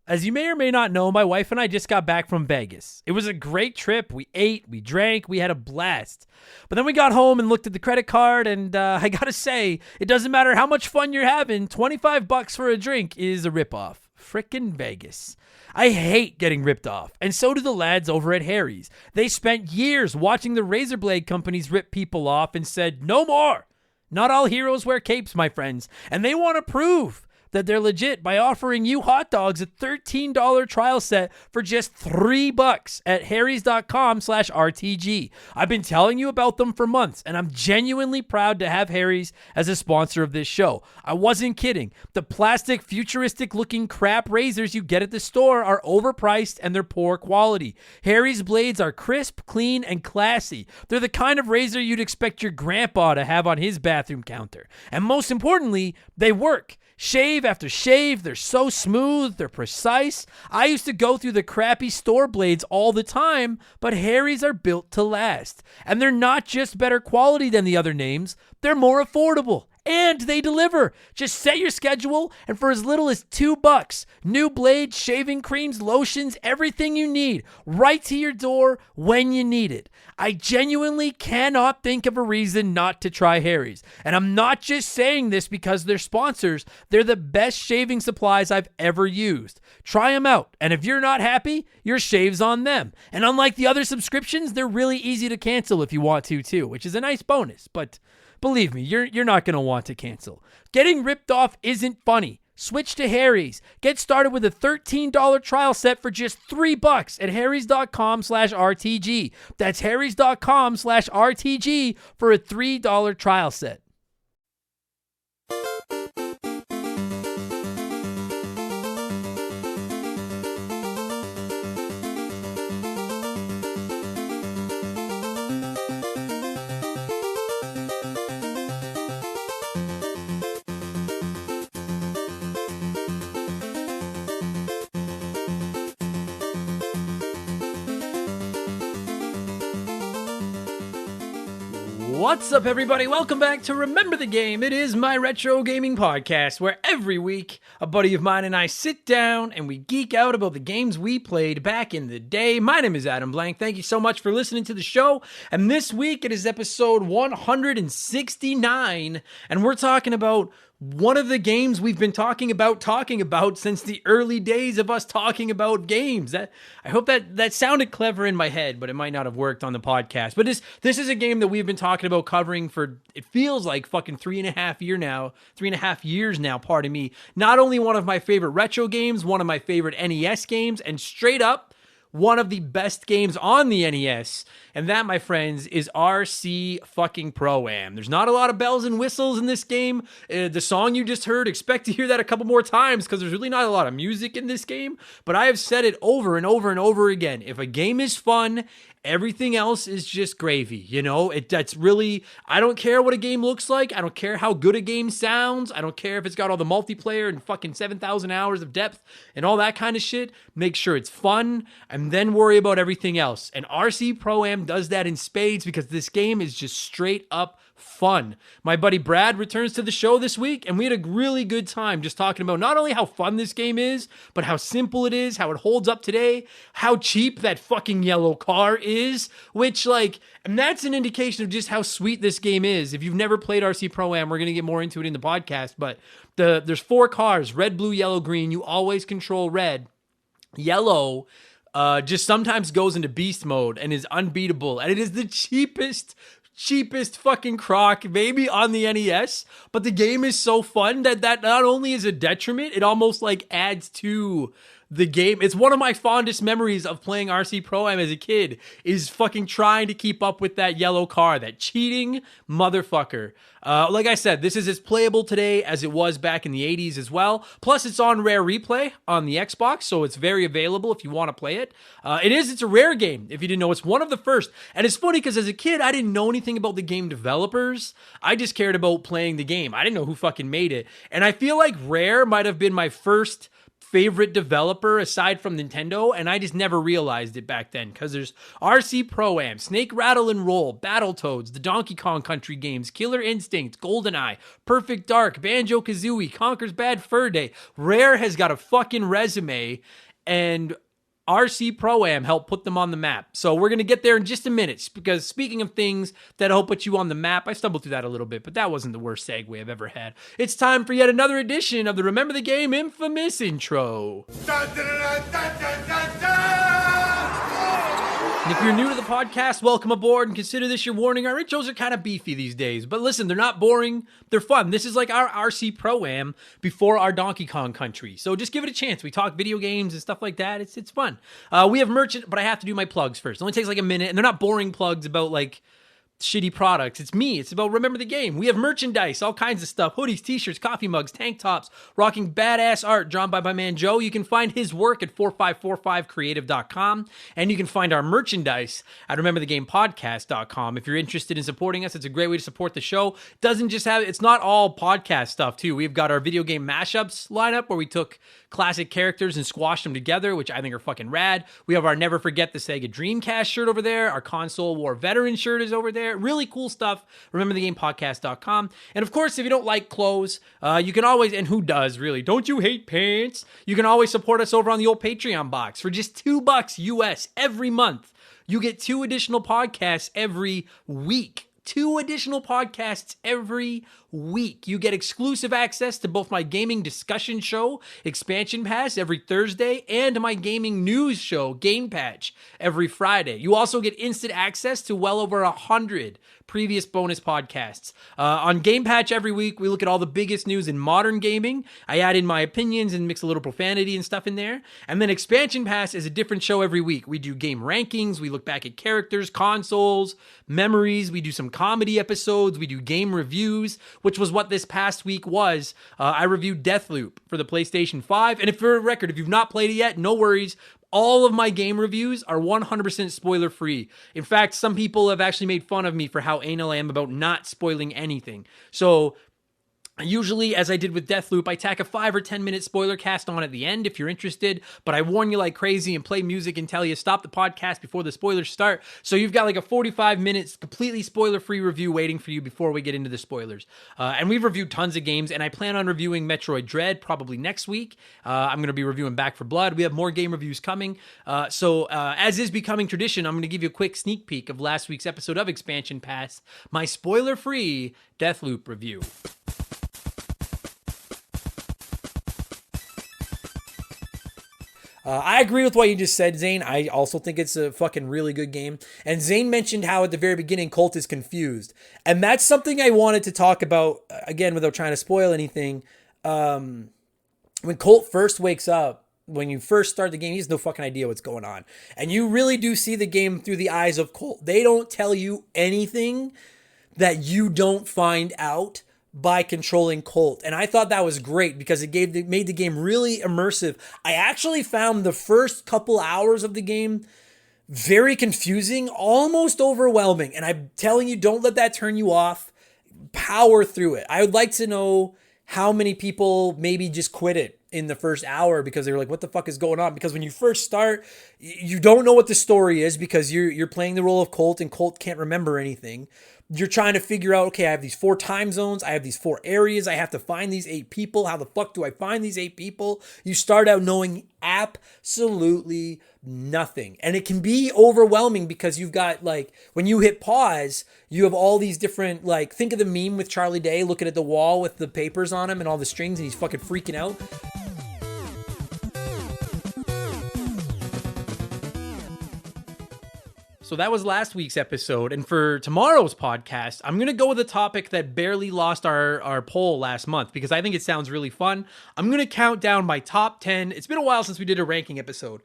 As you may or may not know, my wife and I just got back from Vegas. It was a great trip. We ate, we drank, we had a blast. But then we got home and looked at the credit card, and I gotta say, it doesn't matter how much fun you're having, $25 for a drink is a ripoff. Frickin' Vegas. I hate getting ripped off, and so do the lads over at Harry's. They spent years watching the razor blade companies rip people off and said, no more. Not all heroes wear capes, my friends, and they want to prove that they're legit by offering you hot dogs a $13 trial set for just $3 at harrys.com/RTG. I've been telling you about them for months, and I'm genuinely proud to have Harry's as a sponsor of this show. I wasn't kidding. The plastic, futuristic-looking crap razors you get at the store are overpriced and they're poor quality. Harry's blades are crisp, clean, and classy. They're the kind of razor you'd expect your grandpa to have on his bathroom counter. And most importantly, they work. Shave after shave, they're so smooth, they're precise. I used to go through the crappy store blades all the time, but Harry's are built to last. And they're not just better quality than the other names, they're more affordable. And they deliver. Just set your schedule, and for as little as $2, new blades, shaving creams, lotions, everything you need, right to your door when you need it. I genuinely cannot think of a reason not to try Harry's. And I'm not just saying this because they're sponsors. They're the best shaving supplies I've ever used. Try them out, and if you're not happy, your shave's on them. And unlike the other subscriptions, they're really easy to cancel if you want to too, which is a nice bonus, but believe me, you're not going to want to cancel. Getting ripped off isn't funny. Switch to Harry's. Get started with a $13 trial set for just $3 at harrys.com/RTG. That's harrys.com/RTG for a $3 trial set. What's up, everybody? Welcome back to Remember the Game. It is my retro gaming podcast where every week a buddy of mine and I sit down and we geek out about the games we played back in the day. My name is Adam Blank. Thank you so much for listening to the show. And this week it is episode 169, and we're talking about one of the games we've been talking about since the early days of us talking about games. I hope that sounded clever in my head, but it might not have worked on the podcast. But this is a game that we've been talking about covering for, it feels like fucking 3.5 years now, pardon me. Not only one of my favorite retro games, one of my favorite NES games, and straight up, one of the best games on the NES, and that, my friends, is RC fucking Pro-Am. There's not a lot of bells and whistles in this game. The song you just heard, expect to hear that a couple more times because there's really not a lot of music in this game, but I have said it over and over and over again. If a game is fun, everything else is just gravy, you know? That's really, I don't care what a game looks like. I don't care how good a game sounds. I don't care if it's got all the multiplayer and fucking 7,000 hours of depth and all that kind of shit. Make sure it's fun and then worry about everything else. And RC Pro-Am does that in spades because this game is just straight up fun. My buddy Brad returns to the show this week, and we had a really good time just talking about not only how fun this game is, but how simple it is, how it holds up today, how cheap that fucking yellow car is, which, like, and that's an indication of just how sweet this game is. If you've never played RC Pro-Am, we're going to get more into it in the podcast, but there's 4 cars, red, blue, yellow, green. You always control red. Yellow just sometimes goes into beast mode and is unbeatable, and it is the cheapest fucking crock maybe on the NES, but the game is so fun that not only is a detriment, it almost like adds to the game. It's one of my fondest memories of playing RC Pro-Am as a kid is fucking trying to keep up with that yellow car, that cheating motherfucker. Like I said, this is as playable today as it was back in the 80s as well. Plus, it's on Rare Replay on the Xbox, so it's very available if you want to play it. It's a rare game, if you didn't know. It's one of the first. And it's funny because as a kid, I didn't know anything about the game developers. I just cared about playing the game. I didn't know who fucking made it. And I feel like Rare might have been my first favorite developer aside from Nintendo, and I just never realized it back then, because there's RC Pro-Am, Snake Rattle and Roll, Battletoads, the Donkey Kong Country games, Killer Instinct, GoldenEye, Perfect Dark, Banjo-Kazooie, Conker's Bad Fur Day. Rare has got a fucking resume, and RC Pro-Am helped put them on the map. So we're going to get there in just a minute, because speaking of things that help put you on the map, I stumbled through that a little bit, but that wasn't the worst segue I've ever had. It's time for yet another edition of the Remember the Game Infamous intro. Dun, dun, dun, dun, dun, dun, dun. And if you're new to the podcast, welcome aboard, and consider this your warning. Our intros are kind of beefy these days, but listen, they're not boring. They're fun. This is like our RC Pro-Am before our Donkey Kong Country. So just give it a chance. We talk video games and stuff like that. It's fun. We have merchant, but I have to do my plugs first. It only takes like a minute, and they're not boring plugs about like shitty products. It's me. It's about Remember the Game. We have merchandise, all kinds of stuff, hoodies, t-shirts, coffee mugs, tank tops, rocking badass art drawn by my man Joe. You can find his work at 4545creative.com, and you can find our merchandise at rememberthegamepodcast.com. If you're interested in supporting us, it's a great way to support the show. It's not all podcast stuff too. We've got our video game mashups lineup where we took classic characters and squashed them together, which I think are fucking rad. We have our Never Forget the Sega Dreamcast shirt over there. Our Console War Veteran shirt is over there. Really cool stuff. RememberTheGamePodcast.com. And of course, if you don't like clothes, you can always, and who does really? Don't you hate pants? You can always support us over on the old Patreon box for just $2 US every month. You get 2 additional podcasts every week. 2 additional podcasts every week. You get exclusive access to both my gaming discussion show, Expansion Pass, every Thursday, and my gaming news show, Game Patch, every Friday. You also get instant access to well over 100 previous bonus podcasts. On Game Patch every week, we look at all the biggest news in modern gaming. I add in my opinions and mix a little profanity and stuff in there. And then Expansion Pass is a different show every week. We do game rankings. We look back at characters, consoles, memories. We do some comedy episodes. We do game reviews, which was what this past week was. I reviewed Deathloop for the PlayStation 5. And for a record, if you've not played it yet, no worries. All of my game reviews are 100% spoiler free. In fact, some people have actually made fun of me for how anal I am about not spoiling anything. So usually, as I did with Deathloop, I tack a 5 or 10 minute spoiler cast on at the end if you're interested, but I warn you like crazy and play music and tell you stop the podcast before the spoilers start. So you've got like a 45 minutes completely spoiler free review waiting for you before we get into the spoilers. And we've reviewed tons of games, and I plan on reviewing Metroid Dread probably next week. I'm going to be reviewing Back 4 Blood. We have more game reviews coming. So as is becoming tradition, I'm going to give you a quick sneak peek of last week's episode of Expansion Pass, my spoiler free Deathloop review. I agree with what you just said, Zane. I also think it's a fucking really good game. And Zane mentioned how at the very beginning Colt is confused. And that's something I wanted to talk about, again, without trying to spoil anything. When Colt first wakes up, when you first start the game, he has no fucking idea what's going on. And you really do see the game through the eyes of Colt. They don't tell you anything that you don't find out by controlling Colt. And I thought that was great because it made the game really immersive. I actually found the first couple hours of the game very confusing, almost overwhelming. And I'm telling you, don't let that turn you off. Power through it. I would like to know how many people maybe just quit it in the first hour because they're like, what the fuck is going on? Because when you first start, you don't know what the story is because you're playing the role of Colt and Colt can't remember anything. You're trying to figure out, okay, I have these 4 time zones. I have these 4 areas. I have to find these 8 people. How the fuck do I find these 8 people? You start out knowing absolutely nothing. And it can be overwhelming because you've got like, when you hit pause, you have all these different, like, think of the meme with Charlie Day looking at the wall with the papers on him and all the strings and he's fucking freaking out. So that was last week's episode, and for tomorrow's podcast, I'm going to go with a topic that barely lost our poll last month because I think it sounds really fun. I'm going to count down my top 10. It's been a while since we did a ranking episode,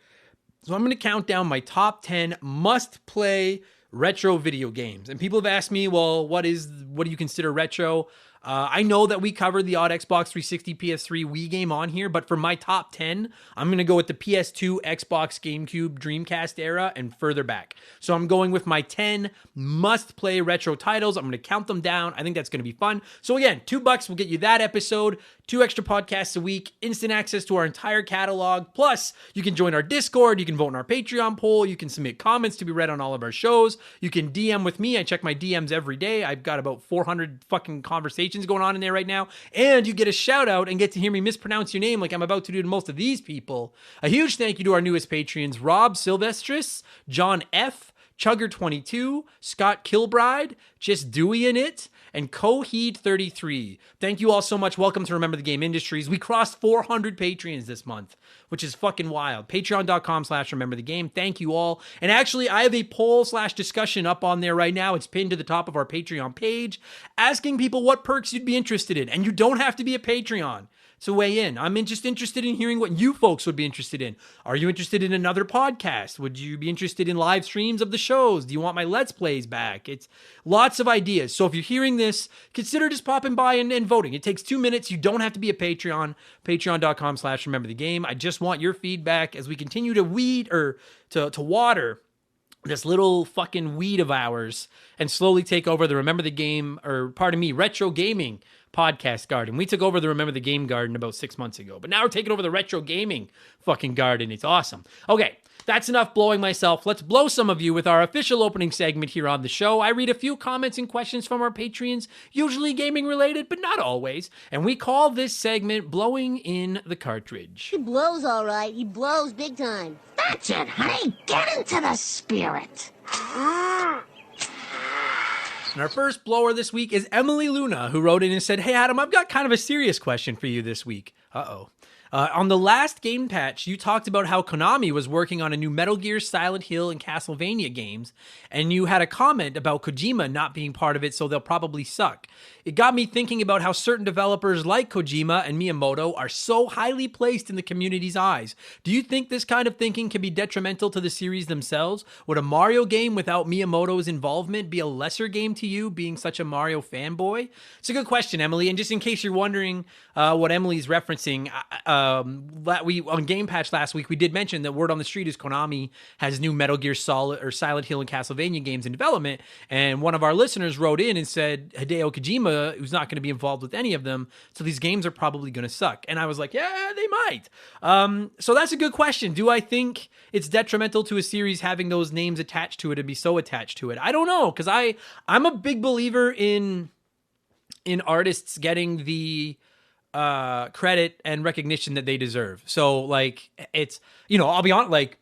so I'm going to count down my top 10 must-play retro video games. And people have asked me, well, what do you consider retro? I know that we covered the odd Xbox 360, PS3, Wii game on here, but for my top 10, I'm going to go with the PS2, Xbox, GameCube, Dreamcast era, and further back. So I'm going with my 10 must-play retro titles. I'm going to count them down. I think that's going to be fun. So again, $2 will get you that episode. 2 extra podcasts a week, instant access to our entire catalog. Plus, you can join our Discord, you can vote in our Patreon poll, you can submit comments to be read on all of our shows, you can DM with me. I check my DMs every day. I've got about 400 fucking conversations going on in there right now. And you get a shout out and get to hear me mispronounce your name like I'm about to do to most of these people. A huge thank you to our newest Patreons, Rob Silvestris, John F., Chugger22, Scott Kilbride, Just Dewey in It, and Coheed33. Thank you all so much. Welcome to Remember the Game Industries. We crossed 400 Patreons this month, which is fucking wild. Patreon.com/rememberthegame. Thank you all. And actually, I have a poll/discussion up on there right now. It's pinned to the top of our Patreon page, asking people what perks you'd be interested in. And you don't have to be a Patreon to weigh in. I'm just interested in hearing what you folks would be interested in. Are you interested in another podcast? Would you be interested in live streams of the shows? Do you want my Let's Plays back? It's lots of ideas. So if you're hearing this, consider just popping by and voting. It takes 2 minutes. You don't have to be a Patreon. Patreon.com/rememberthegame. I just want your feedback as we continue to to water this little fucking weed of ours and slowly take over the retro gaming podcast garden. We took over the Remember the Game garden about 6 months ago, but now we're taking over the retro gaming fucking garden. It's awesome. Okay, that's enough blowing myself. Let's blow some of you with our official opening segment here on the show. I read a few comments and questions from our Patreons, usually gaming related, but not always. And we call this segment Blowing in the Cartridge. He blows all right. He blows big time. That's it, honey. Get into the spirit. And our first blower this week is Emily Luna, who wrote in and said, "Hey, Adam, I've got kind of a serious question for you this week." On the last Game Patch, you talked about how Konami was working on a new Metal Gear, Silent Hill, and Castlevania games, and you had a comment about Kojima not being part of it, so they'll probably suck. It got me thinking about how certain developers like Kojima and Miyamoto are so highly placed in the community's eyes. Do you think this kind of thinking can be detrimental to the series themselves? Would a Mario game without Miyamoto's involvement be a lesser game to you, being such a Mario fanboy? It's a good question, Emily, and just in case you're wondering what Emily's referencing, on Game Patch last week, we did mention that word on the street is Konami has new Metal Gear Solid or Silent Hill and Castlevania games in development, and one of our listeners wrote in and said Hideo Kojima, who's not going to be involved with any of them, so these games are probably going to suck. And I was like, yeah, they might. So that's a good question. Do I think it's detrimental to a series having those names attached to it and be so attached to it? I don't know, because I'm a big believer in artists getting the credit and recognition that they deserve. So like, it's, I'll be honest, like,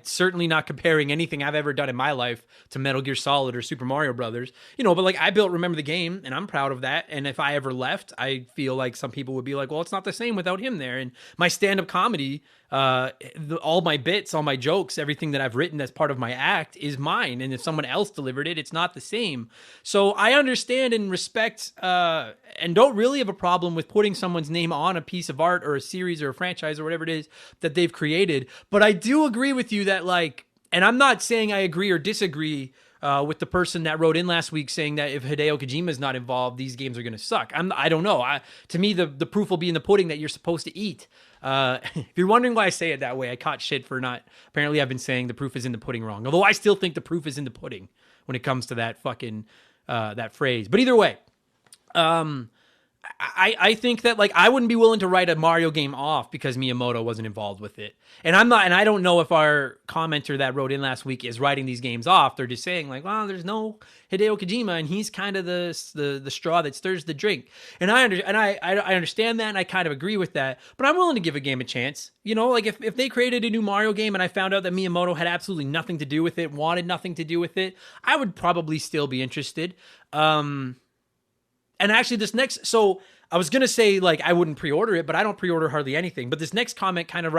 certainly not comparing anything I've ever done in my life to Metal Gear Solid or Super Mario Brothers, but like I built Remember the Game and I'm proud of that. And if I ever left, I feel like some people would be like, well, it's not the same without him there. And my stand-up comedy, all my bits, all my jokes, everything that I've written as part of my act is mine. And if someone else delivered it, it's not the same. So I understand and respect, and don't really have a problem with putting someone's name on a piece of art or a series or a franchise or whatever it is that they've created. But I do agree with you that, like, and I'm not saying I agree or disagree with the person that wrote in last week saying that if Hideo Kojima is not involved, these games are going to suck. I don't know. To me, the proof will be in the pudding that you're supposed to eat. If you're wondering why I say it that way, I caught shit for not. Apparently, I've been saying the proof is in the pudding wrong. Although I still think the proof is in the pudding when it comes to that fucking that phrase. But either way, I think that, like, I wouldn't be willing to write a Mario game off because Miyamoto wasn't involved with it. And I don't know if our commenter that wrote in last week is writing these games off. They're just saying, like, well, there's no Hideo Kojima and he's kind of the straw that stirs the drink. And I understand that and I kind of agree with that, but I'm willing to give a game a chance. Like if they created a new Mario game and I found out that Miyamoto had absolutely nothing to do with it, wanted nothing to do with it, I would probably still be interested. And actually so I was going to say, like, I wouldn't pre-order it, but I don't pre-order hardly anything. But this next comment kind of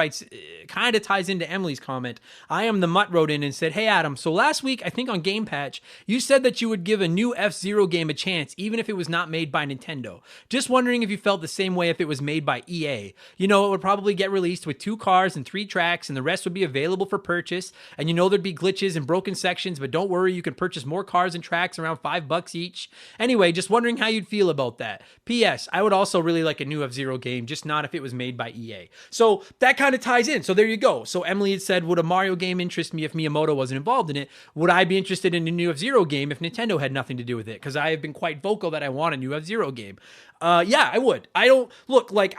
ties into Emily's comment. I Am the Mutt wrote in and said, "Hey, Adam, so last week, I think on Game Patch, you said that you would give a new F-Zero game a chance, even if it was not made by Nintendo. Just wondering if you felt the same way if it was made by EA. It would probably get released with 2 cars and 3 tracks, and the rest would be available for purchase. And there'd be glitches and broken sections, but don't worry, you can purchase more cars and tracks around $5 each. Anyway, just wondering how you'd feel about that. P.S. I I would also really like a new F-Zero game, just not if it was made by EA. So that kind of ties in. So there you go. So Emily had said, would a Mario game interest me if Miyamoto wasn't involved in it? Would I be interested in a new F-Zero game if Nintendo had nothing to do with it? Because I have been quite vocal that I want a new F-Zero game. Yeah, I would. I don't look like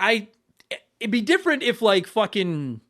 it'd be different if like fucking,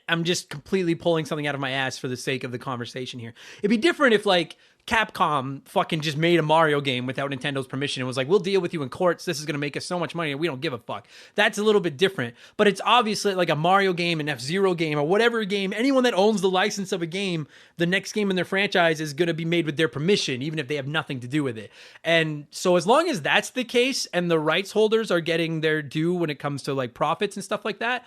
I'm just completely pulling something out of my ass for the sake of the conversation here. It'd be different if like Capcom fucking just made a Mario game without Nintendo's permission and was like, we'll deal with you in courts. This is going to make us so much money and we don't give a fuck. That's a little bit different. But it's obviously like a Mario game, an F-Zero game, or whatever game. Anyone that owns the license of a game, the next game in their franchise is going to be made with their permission, even if they have nothing to do with it. And so as long as that's the case and the rights holders are getting their due when it comes to like profits and stuff like that,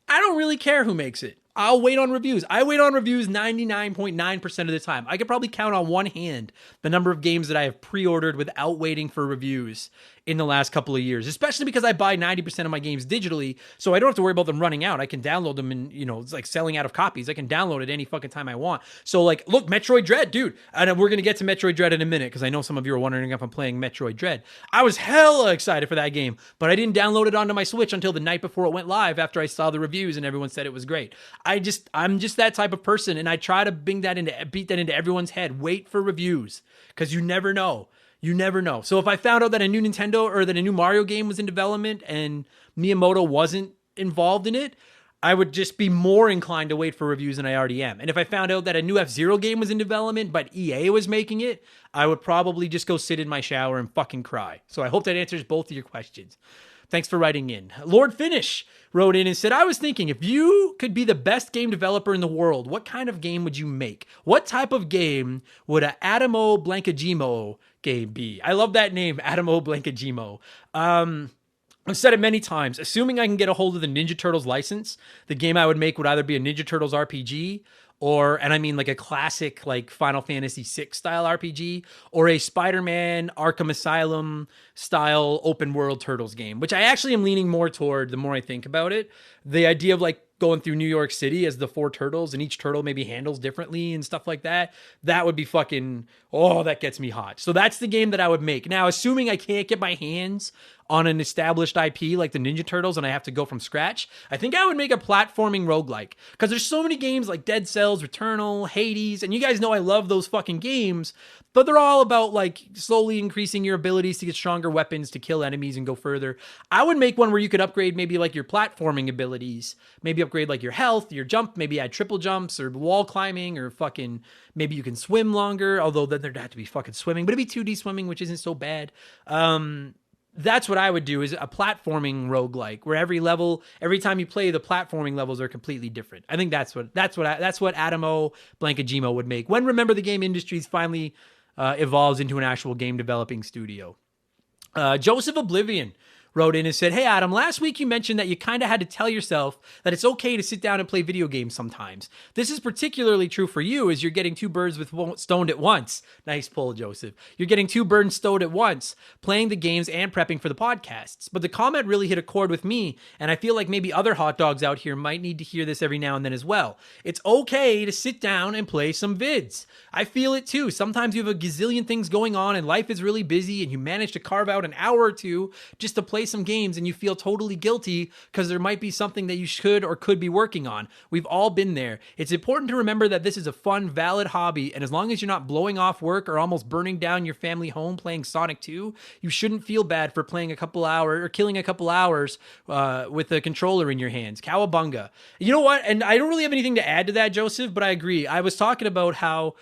I don't really care who makes it. I'll wait on reviews. I wait on reviews 99.9% of the time. I could probably count on one hand the number of games that I have pre-ordered without waiting for reviews in the last couple of years, especially because I buy 90% of my games digitally, so I don't have to worry about them running out. I can download them and, it's like selling out of copies. I can download it any fucking time I want. So like, look, Metroid Dread, dude, and we're going to get to Metroid Dread in a minute because I know some of you are wondering if I'm playing Metroid Dread. I was hella excited for that game, but I didn't download it onto my Switch until the night before it went live after I saw the reviews and everyone said it was great. I'm just that type of person, and I try to beat that into everyone's head. Wait for reviews because you never know. You never know. So if I found out that a new Nintendo or that a new Mario game was in development and Miyamoto wasn't involved in it, I would just be more inclined to wait for reviews than I already am. And if I found out that a new F-Zero game was in development but EA was making it, I would probably just go sit in my shower and fucking cry. So I hope that answers both of your questions. Thanks for writing in. Lord Finish wrote in and said, I was thinking, if you could be the best game developer in the world, what kind of game would you make? What type of game would a Adamo Blankajimo game be? I love that name, Adamo Blankajimo. I've said it many times. Assuming I can get a hold of the Ninja Turtles license, the game I would make would either be a Ninja Turtles RPG and I mean like a classic like Final Fantasy VI style RPG, or a Spider-Man Arkham Asylum style open world Turtles game, which I actually am leaning more toward the more I think about it. The idea of like going through New York City as the 4 turtles and each turtle maybe handles differently and stuff like that. That would be fucking, that gets me hot. So that's the game that I would make. Now, assuming I can't get my hands on an established IP like the Ninja Turtles and I have to go from scratch, I think I would make a platforming roguelike. Because there's so many games like Dead Cells, Returnal, Hades, and you guys know I love those fucking games, but they're all about like slowly increasing your abilities to get stronger weapons to kill enemies and go further. I would make one where you could upgrade maybe like your platforming abilities, maybe upgrade like your health, your jump, maybe add triple jumps or wall climbing, or fucking maybe you can swim longer, although then there'd have to be fucking swimming, but it'd be 2D swimming, which isn't so bad. That's what I would do, is a platforming roguelike where every time you play, the platforming levels are completely different. I think that's what Adamo Blankajimo would make when Remember the Game Industries finally evolves into an actual game developing studio. Joseph Oblivion wrote in and said, hey, Adam, last week you mentioned that you kind of had to tell yourself that it's okay to sit down and play video games sometimes. This is particularly true for you as you're getting 2 birds with stoned at once. Nice pull, Joseph. You're getting 2 birds stoned at once, playing the games and prepping for the podcasts. But the comment really hit a chord with me, and I feel like maybe other hot dogs out here might need to hear this every now and then as well. It's okay to sit down and play some vids. I feel it too. Sometimes you have a gazillion things going on and life is really busy and you manage to carve out an hour or two just to play some games and you feel totally guilty because there might be something that you should or could be working on. We've all been there. It's important to remember that this is a fun, valid hobby, and as long as you're not blowing off work or almost burning down your family home playing Sonic 2, you shouldn't feel bad for playing a couple hours or killing a couple hours with a controller in your hands. Cowabunga. You know what? And I don't really have anything to add to that, Joseph, but I agree. I was talking about how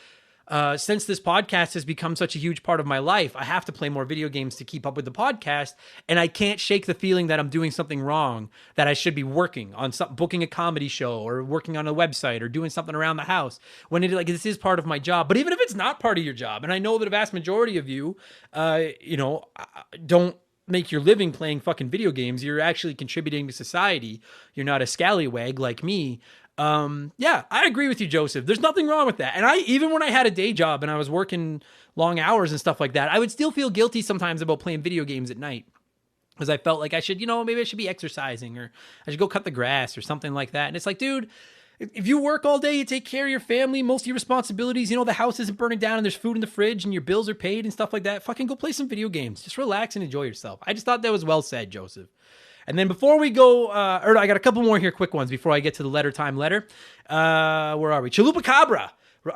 since this podcast has become such a huge part of my life, I have to play more video games to keep up with the podcast, and I can't shake the feeling that I'm doing something wrong, that I should be working on booking a comedy show or working on a website or doing something around the house when this is part of my job. But even if it's not part of your job, and I know that a vast majority of you, don't make your living playing fucking video games, you're actually contributing to society. You're not a scallywag like me. Yeah, I agree with you, Joseph. There's nothing wrong with that. And even when I had a day job and I was working long hours and stuff like that, I would still feel guilty sometimes about playing video games at night. Because I felt like I should, maybe I should be exercising or I should go cut the grass or something like that. And it's like, dude, if you work all day, you take care of your family, most of your responsibilities, the house isn't burning down and there's food in the fridge and your bills are paid and stuff like that, fucking go play some video games. Just relax and enjoy yourself. I just thought that was well said, Joseph. And then before we go, I got a couple more here, quick ones, before I get to the letter time letter. Where are we? Chalupa Cabra.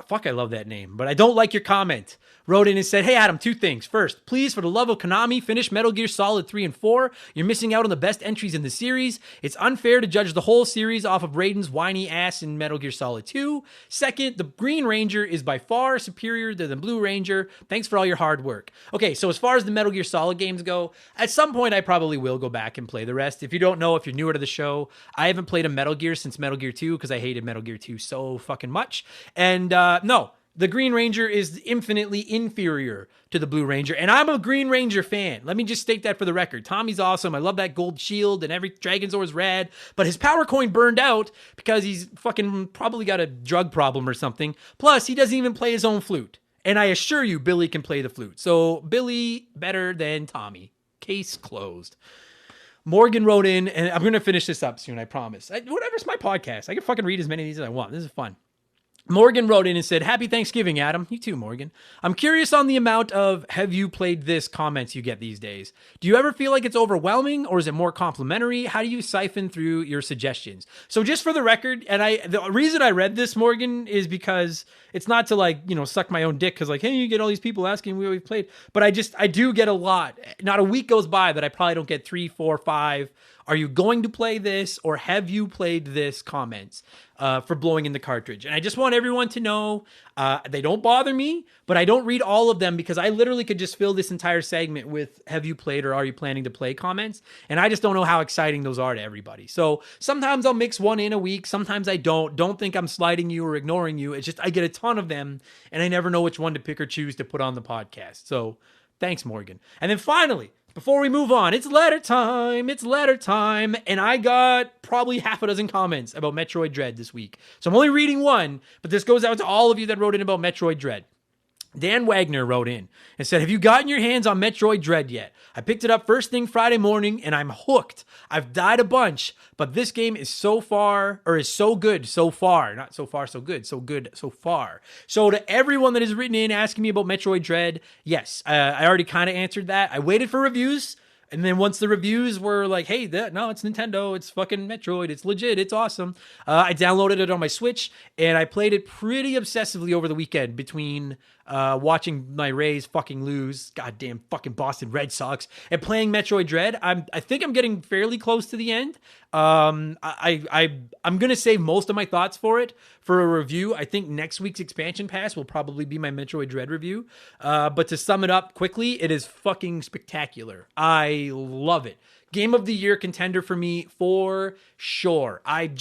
Fuck, I love that name, but I don't like your comment. Wrote in and said, hey, Adam, 2 things. First, please, for the love of Konami, finish Metal Gear Solid 3 and 4. You're missing out on the best entries in the series. It's unfair to judge the whole series off of Raiden's whiny ass in Metal Gear Solid 2. Second, the Green Ranger is by far superior to the Blue Ranger. Thanks for all your hard work. Okay, so as far as the Metal Gear Solid games go, at some point I probably will go back and play the rest. If you don't know, if you're newer to the show, I haven't played a Metal Gear since Metal Gear 2 because I hated Metal Gear 2 so fucking much. And no, the Green Ranger is infinitely inferior to the Blue Ranger, and I'm a Green Ranger fan. Let me just state that for the record. Tommy's awesome. I love that gold shield, and every Dragonzord's rad, but his power coin burned out because he's fucking probably got a drug problem or something. Plus, he doesn't even play his own flute. And I assure you, Billy can play the flute. So, Billy better than Tommy. Case closed. Morgan wrote in, and I'm going to finish this up soon, I promise. Whatever, it's my podcast. I can fucking read as many of these as I want. This is fun. Morgan wrote in and said, happy Thanksgiving, Adam. You too, Morgan. I'm curious on the amount of have you played this comments you get these days. Do you ever feel like it's overwhelming or is it more complimentary? How do you siphon through your suggestions? So just for the record, and the reason I read this, Morgan, is because it's not to suck my own dick because hey, you get all these people asking what we've played. But I do get a lot. Not a week goes by that I probably don't get 3, 4, 5. Are you going to play this or have you played this comments for blowing in the cartridge? And I just want everyone to know they don't bother me, but I don't read all of them because I literally could just fill this entire segment with have you played or are you planning to play comments? And I just don't know how exciting those are to everybody. So sometimes I'll mix one in a week. Sometimes I don't. Don't think I'm sliding you or ignoring you. It's just I get a ton of them and I never know which one to pick or choose to put on the podcast. So thanks, Morgan. And then finally, before we move on, it's letter time, and I got probably half a dozen comments about Metroid Dread this week. So I'm only reading one, but this goes out to all of you that wrote in about Metroid Dread. Dan Wagner wrote in and said, have you gotten your hands on Metroid Dread yet? I picked it up first thing Friday morning and I'm hooked. I've died a bunch, but this game is so good so far. Not so far, so good so far. So to everyone that has written in asking me about Metroid Dread, yes, I already kind of answered that. I waited for reviews. And then once the reviews were like, hey, no, it's Nintendo, it's fucking Metroid, it's legit, it's awesome. I downloaded it on my Switch, and I played it pretty obsessively over the weekend between watching my Rays fucking lose, goddamn fucking Boston Red Sox, and playing Metroid Dread. I think I'm getting fairly close to the end. I'm gonna save most of my thoughts for it for a review. I think next week's expansion pass will probably be my Metroid Dread review. But to sum it up quickly, it is fucking spectacular. I love it. Game of the year contender for me for sure. I'm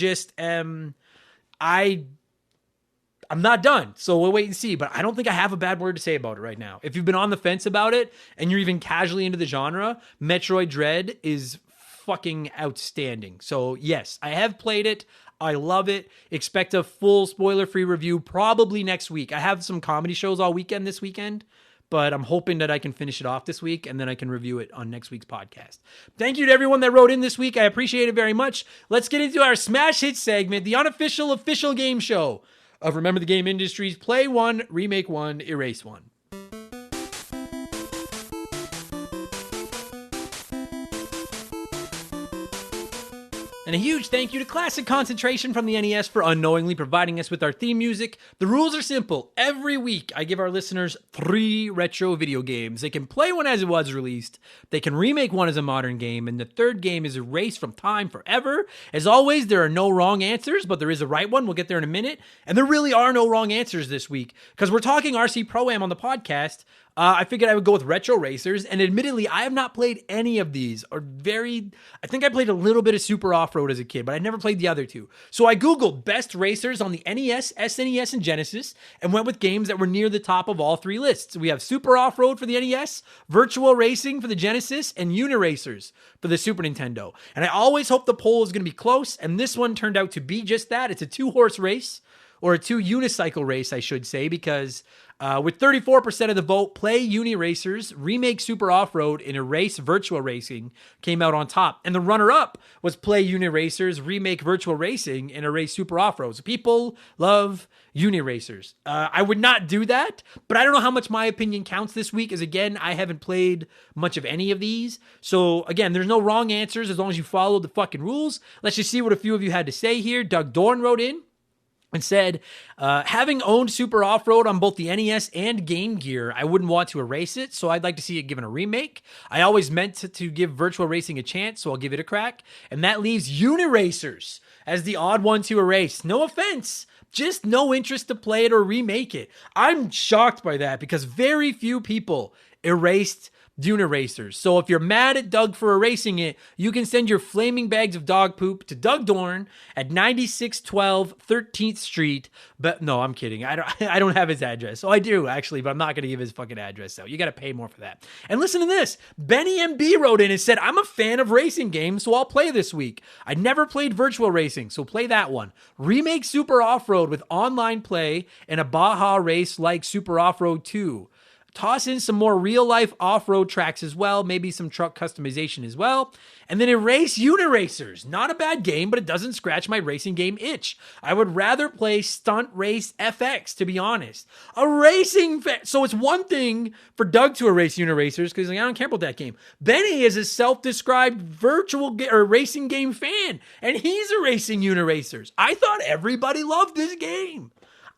not done, so we'll wait and see, but I don't think I have a bad word to say about it right now. If you've been on the fence about it and you're even casually into the genre, Metroid Dread is fucking outstanding. So yes, I have played it. I love it. Expect a full spoiler-free review probably next week. I have some comedy shows all weekend this weekend, but I'm hoping that I can finish it off this week and then I can review it on next week's podcast. Thank you to everyone that wrote in this week. I appreciate it very much. Let's get into our Smash Hit segment, the unofficial official game show of Remember the Game Industries. Play one, remake one, erase one. And a huge thank you to Classic Concentration from the NES for unknowingly providing us with our theme music. The rules are simple. Every week, I give our listeners 3 retro video games. They can play one as it was released, they can remake one as a modern game, and the third game is erased from time forever. As always, there are no wrong answers, but there is a right one. We'll get there in a minute. And there really are no wrong answers this week, because we're talking RC Pro-Am on the podcast. I figured I would go with Retro Racers, and admittedly, I have not played any of these. I think I played a little bit of Super Off-Road as a kid, but I never played the other two. So I Googled best racers on the NES, SNES, and Genesis, and went with games that were near the top of all 3 lists. We have Super Off-Road for the NES, Virtual Racing for the Genesis, and Uniracers for the Super Nintendo. And I always hope the poll is going to be close, and this one turned out to be just that. It's a 2-horse race or a 2 unicycle race, I should say, because with 34% of the vote, Play Uni Racers, Remake Super Off-Road, and Erase Virtual Racing came out on top. And the runner-up was Play Uni Racers, Remake Virtual Racing, and Erase Super Off-Road. So people love Uni Racers. I would not do that, but I don't know how much my opinion counts this week, as again, I haven't played much of any of these. So again, there's no wrong answers as long as you follow the fucking rules. Let's just see what a few of you had to say here. Doug Dorn wrote in and said, having owned Super Off-Road on both the NES and Game Gear, I wouldn't want to erase it, so I'd like to see it given a remake. I always meant to give Virtual Racing a chance, so I'll give it a crack. And that leaves Uniracers as the odd one to erase. No offense, just no interest to play it or remake it. I'm shocked by that because very few people erased Uniracers. So if you're mad at Doug for erasing it, you can send your flaming bags of dog poop to Doug Dorn at 9612 13th Street. But no, I'm kidding. I don't have his address. So I do actually, but I'm not going to give his fucking address out. You got to pay more for that. And listen to this. Benny MB wrote in and said, I'm a fan of racing games, so I'll play this week. I never played Virtual Racing, so play that one. Remake Super Off-Road with online play and a Baja race like Super Off-Road 2. Toss in some more real-life off-road tracks as well, maybe some truck customization as well. And then Erase Uniracers. Not a bad game, but it doesn't scratch my racing game itch. I would rather play Stunt Race FX, to be honest. A racing fan. So it's one thing for Doug to erase Uniracers, because I don't care about that game. Benny is a self-described racing game fan, and he's erasing Uniracers. I thought everybody loved this game.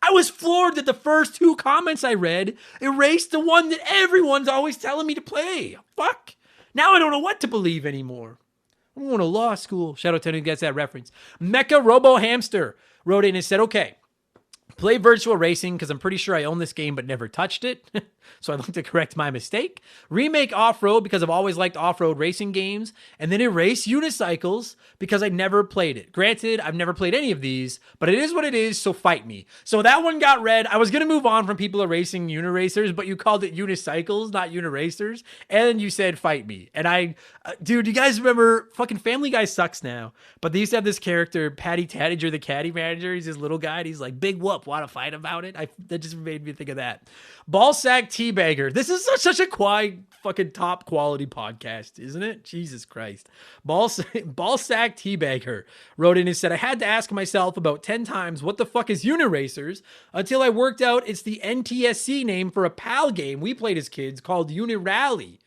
I was floored that the first 2 comments I read erased the one that everyone's always telling me to play. Fuck. Now I don't know what to believe anymore. I'm going to law school. Shout out to anyone who gets that reference. Mecha Robo Hamster wrote in and said, okay, play Virtual Racing because I'm pretty sure I own this game but never touched it. So I'd like to correct my mistake. Remake Off-Road because I've always liked off-road racing games. And then Erase Unicycles because I never played it. Granted, I've never played any of these, but it is what it is, so fight me. So that one got read. I was going to move on from people erasing Uniracers, but you called it Unicycles, not Uniracers. And you said fight me. And dude, you guys remember, fucking Family Guy sucks now, but they used to have this character, Patty Taddinger, the caddy manager. He's this little guy, and he's like, big whoop, want to fight about it? That just made me think of that. Ballsack Teabagger. This is such a quiet, fucking top quality podcast, isn't it? Jesus Christ. Ballsack Teabagger wrote in and said, I had to ask myself about 10 times what the fuck is Uniracers until I worked out it's the NTSC name for a PAL game we played as kids called Unirally.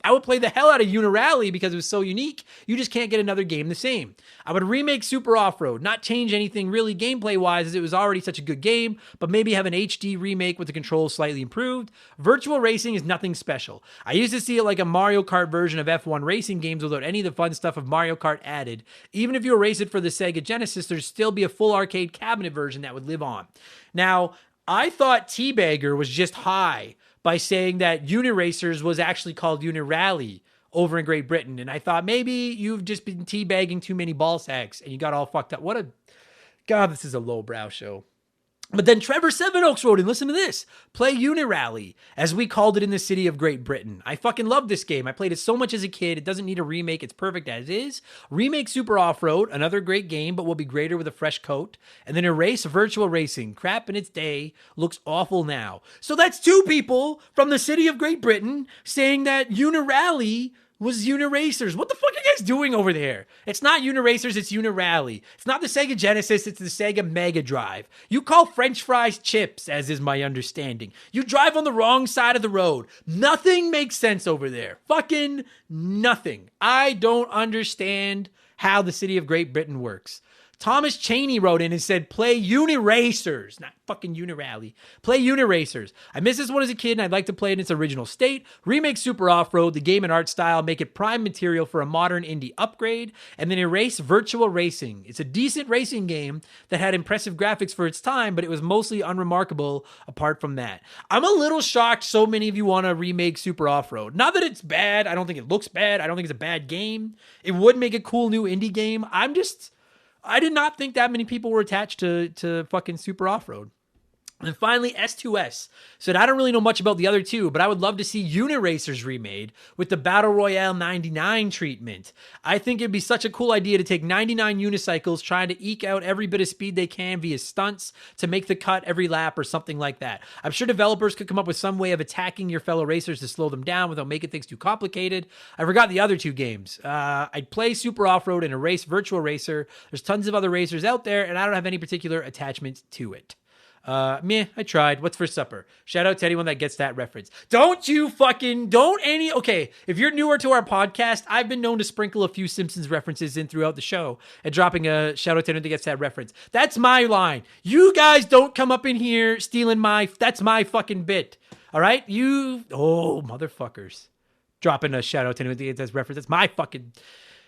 I would play the hell out of Unirally because it was so unique. You just can't get another game the same. I would remake Super Off-Road, not change anything really gameplay-wise as it was already such a good game, but maybe have an HD remake with the controls slightly improved. Virtual Racing is nothing special. I used to see it like a Mario Kart version of F1 racing games without any of the fun stuff of Mario Kart added. Even if you erase it for the Sega Genesis, there'd still be a full arcade cabinet version that would live on. Now, I thought Teabagger was just high by saying that Uniracers was actually called Unirally over in Great Britain. And I thought maybe you've just been teabagging too many ball sacks and you got all fucked up. God, this is a lowbrow show. But then Trevor Sevenoaks wrote in, listen to this, play Unirally, as we called it in the city of Great Britain. I fucking love this game. I played it so much as a kid. It doesn't need a remake. It's perfect as is. Remake Super Off-Road, another great game, but will be greater with a fresh coat. And then Erase Virtual Racing. Crap in its day, looks awful now. So that's 2 people from the city of Great Britain saying that Unirally was Uniracers. What the fuck are you guys doing over there? It's not Uniracers, it's Unirally. It's not the Sega Genesis, it's the Sega Mega Drive. You call French fries chips, as is my understanding. You drive on the wrong side of the road. Nothing makes sense over there. Fucking nothing. I don't understand how the city of Great Britain works. Thomas Cheney wrote in and said, play Uniracers, not fucking Unirally. Play Uniracers. I missed this one as a kid and I'd like to play it in its original state. Remake Super Off-Road, the game and art style, make it prime material for a modern indie upgrade, and then Erase Virtual Racing. It's a decent racing game that had impressive graphics for its time, but it was mostly unremarkable apart from that. I'm a little shocked so many of you want to remake Super Off-Road. Not that it's bad. I don't think it looks bad. I don't think it's a bad game. It would make a cool new indie game. I did not think that many people were attached to fucking Super Off-Road. And finally, S2S said, I don't really know much about the other two, but I would love to see Uniracers remade with the Battle Royale 99 treatment. I think it'd be such a cool idea to take 99 unicycles trying to eke out every bit of speed they can via stunts to make the cut every lap or something like that. I'm sure developers could come up with some way of attacking your fellow racers to slow them down without making things too complicated. I forgot the other two games. I'd play Super Off-Road and Erase Virtual Racer. There's tons of other racers out there, and I don't have any particular attachment to it. I tried. What's for supper? Shout out to anyone that gets that reference. Okay, if you're newer to our podcast, I've been known to sprinkle a few Simpsons references in throughout the show and dropping a shout out to anyone that gets that reference. That's my line. You guys don't come up in here stealing that's my fucking bit. All right? Motherfuckers. Dropping a shout out to anyone that gets that reference. That's my fucking...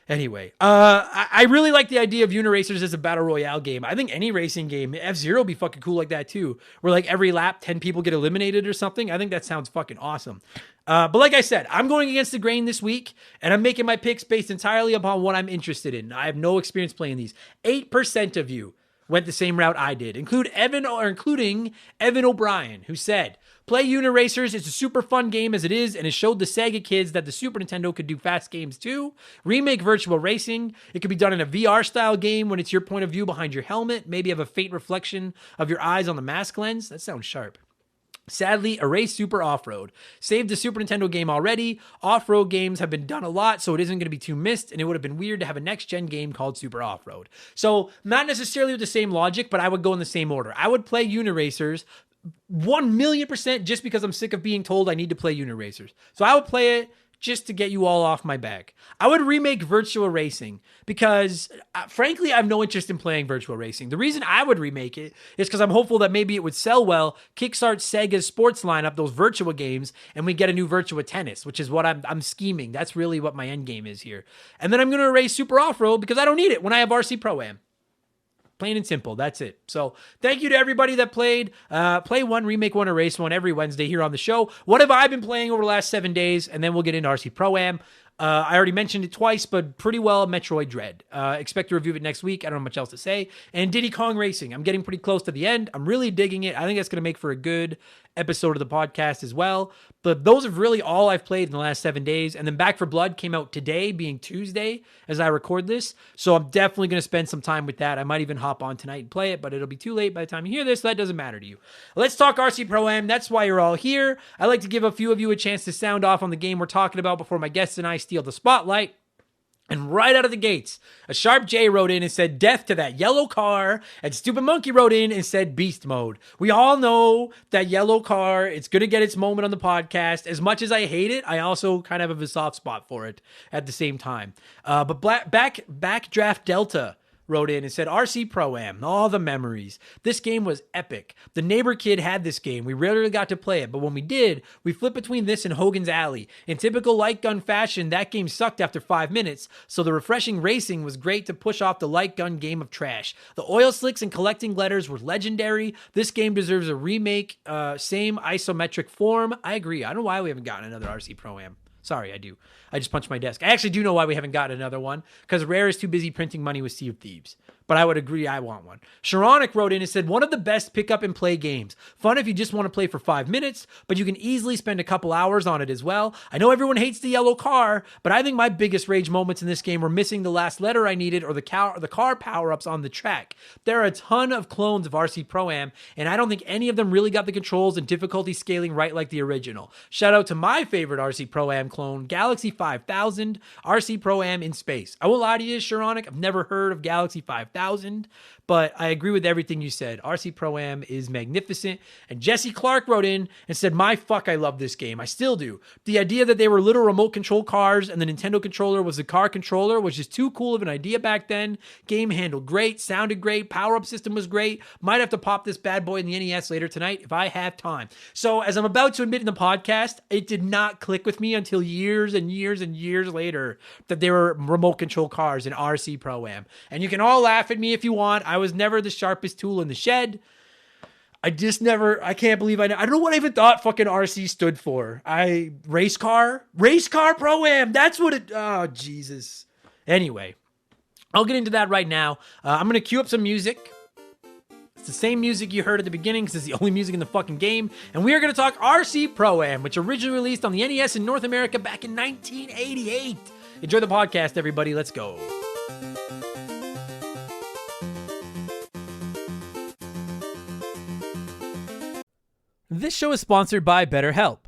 Anyway, I really like the idea of Uniracers as a battle royale game. I think any racing game, F-Zero would be fucking cool like that too, where like every lap 10 people get eliminated or something. I think that sounds fucking awesome. But like I said, I'm going against the grain this week, and I'm making my picks based entirely upon what I'm interested in. I have no experience playing these. 8% of you went the same route I did, including Evan O'Brien, who said, play Uniracers. It's a super fun game as it is, and it showed the Sega kids that the Super Nintendo could do fast games too. Remake Virtual Racing. It could be done in a VR-style game when it's your point of view behind your helmet. Maybe have a faint reflection of your eyes on the mask lens. That sounds sharp. Sadly, Erase Super Off-Road. Saved the Super Nintendo game already. Off-road games have been done a lot, so it isn't going to be too missed, and it would have been weird to have a next-gen game called Super Off-Road. So, not necessarily with the same logic, but I would go in the same order. I would play Uniracers 1,000,000% just because I'm sick of being told I need to play Uniracers. So I would play it just to get you all off my back. I would remake Virtual Racing because, frankly, I have no interest in playing Virtual Racing. The reason I would remake it is because I'm hopeful that maybe it would sell well, kickstart Sega's sports lineup, those Virtua games, and we get a new Virtua Tennis, which is what I'm scheming. That's really what my end game is here. And then I'm going to erase Super Off-Road because I don't need it when I have RC Pro-Am. Plain and simple. That's it. So thank you to everybody that played. Play one, remake one, erase one every Wednesday here on the show. What have I been playing over the last 7 days? And then we'll get into RC Pro-Am. I already mentioned it twice, but pretty well Metroid Dread. Expect to review it next week. I don't have much else to say. And Diddy Kong Racing. I'm getting pretty close to the end. I'm really digging it. I think that's going to make for a good episode of the podcast as well. But those are really all I've played in the last 7 days. And then Back 4 Blood came out today, being Tuesday, as I record this. So I'm definitely going to spend some time with that. I might even hop on tonight and play it, but it'll be too late by the time you hear this, so that doesn't matter to you. Let's talk RC Pro-Am. That's why you're all here. I like to give a few of you a chance to sound off on the game we're talking about before my guests and I steal the spotlight. And right out of the gates, a Sharp J wrote in and said, death to that yellow car. And Stupid Monkey wrote in and said, beast mode. We all know that yellow car, it's going to get its moment on the podcast. As much as I hate it, I also kind of have a soft spot for it at the same time. But Backdraft Delta wrote in and said, RC Pro-Am, all the memories. This game was epic. The neighbor kid had this game. We rarely got to play it, but when we did, we flipped between this and Hogan's Alley. In typical light gun fashion, that game sucked after 5 minutes, so the refreshing racing was great to push off the light gun game of trash. The oil slicks and collecting letters were legendary. This game deserves a remake, same isometric form. I agree. I don't know why we haven't gotten another RC Pro-Am. Sorry, I do. I just punched my desk. I actually do know why we haven't gotten another one, because Rare is too busy printing money with Sea of Thieves. But I would agree I want one. Sharonic wrote in and said, one of the best pick up and play games. Fun if you just want to play for 5 minutes, but you can easily spend a couple hours on it as well. I know everyone hates the yellow car, but I think my biggest rage moments in this game were missing the last letter I needed or the car power-ups on the track. There are a ton of clones of RC Pro-Am, and I don't think any of them really got the controls and difficulty scaling right like the original. Shout out to my favorite RC Pro-Am clone, Galaxy 5000, RC Pro-Am in space. I won't lie to you, Sharonic, I've never heard of Galaxy 5000. But I agree with everything you said. RC Pro-Am is magnificent. And Jesse Clark wrote in and said, my fuck, I love this game. I still do. The idea that they were little remote control cars and the Nintendo controller was the car controller was just too cool of an idea back then. Game handled great, sounded great, power-up system was great. Might have to pop this bad boy in the NES later tonight if I have time. So as I'm about to admit in the podcast, it did not click with me until years and years and years later that they were remote control cars in RC Pro-Am. And you can all laugh at me if you want. I was never the sharpest tool in the shed. I can't believe I don't know what I even thought fucking RC stood for. Race car Pro-Am. That's what it, oh, Jesus. Anyway, I'll get into that right now. I'm going to cue up some music. the same music you heard at the beginning because it's the only music in the fucking game. And we are going to talk RC Pro-Am, which originally released on the NES in North America back in 1988. Enjoy the podcast, everybody. Let's go. This show is sponsored by BetterHelp.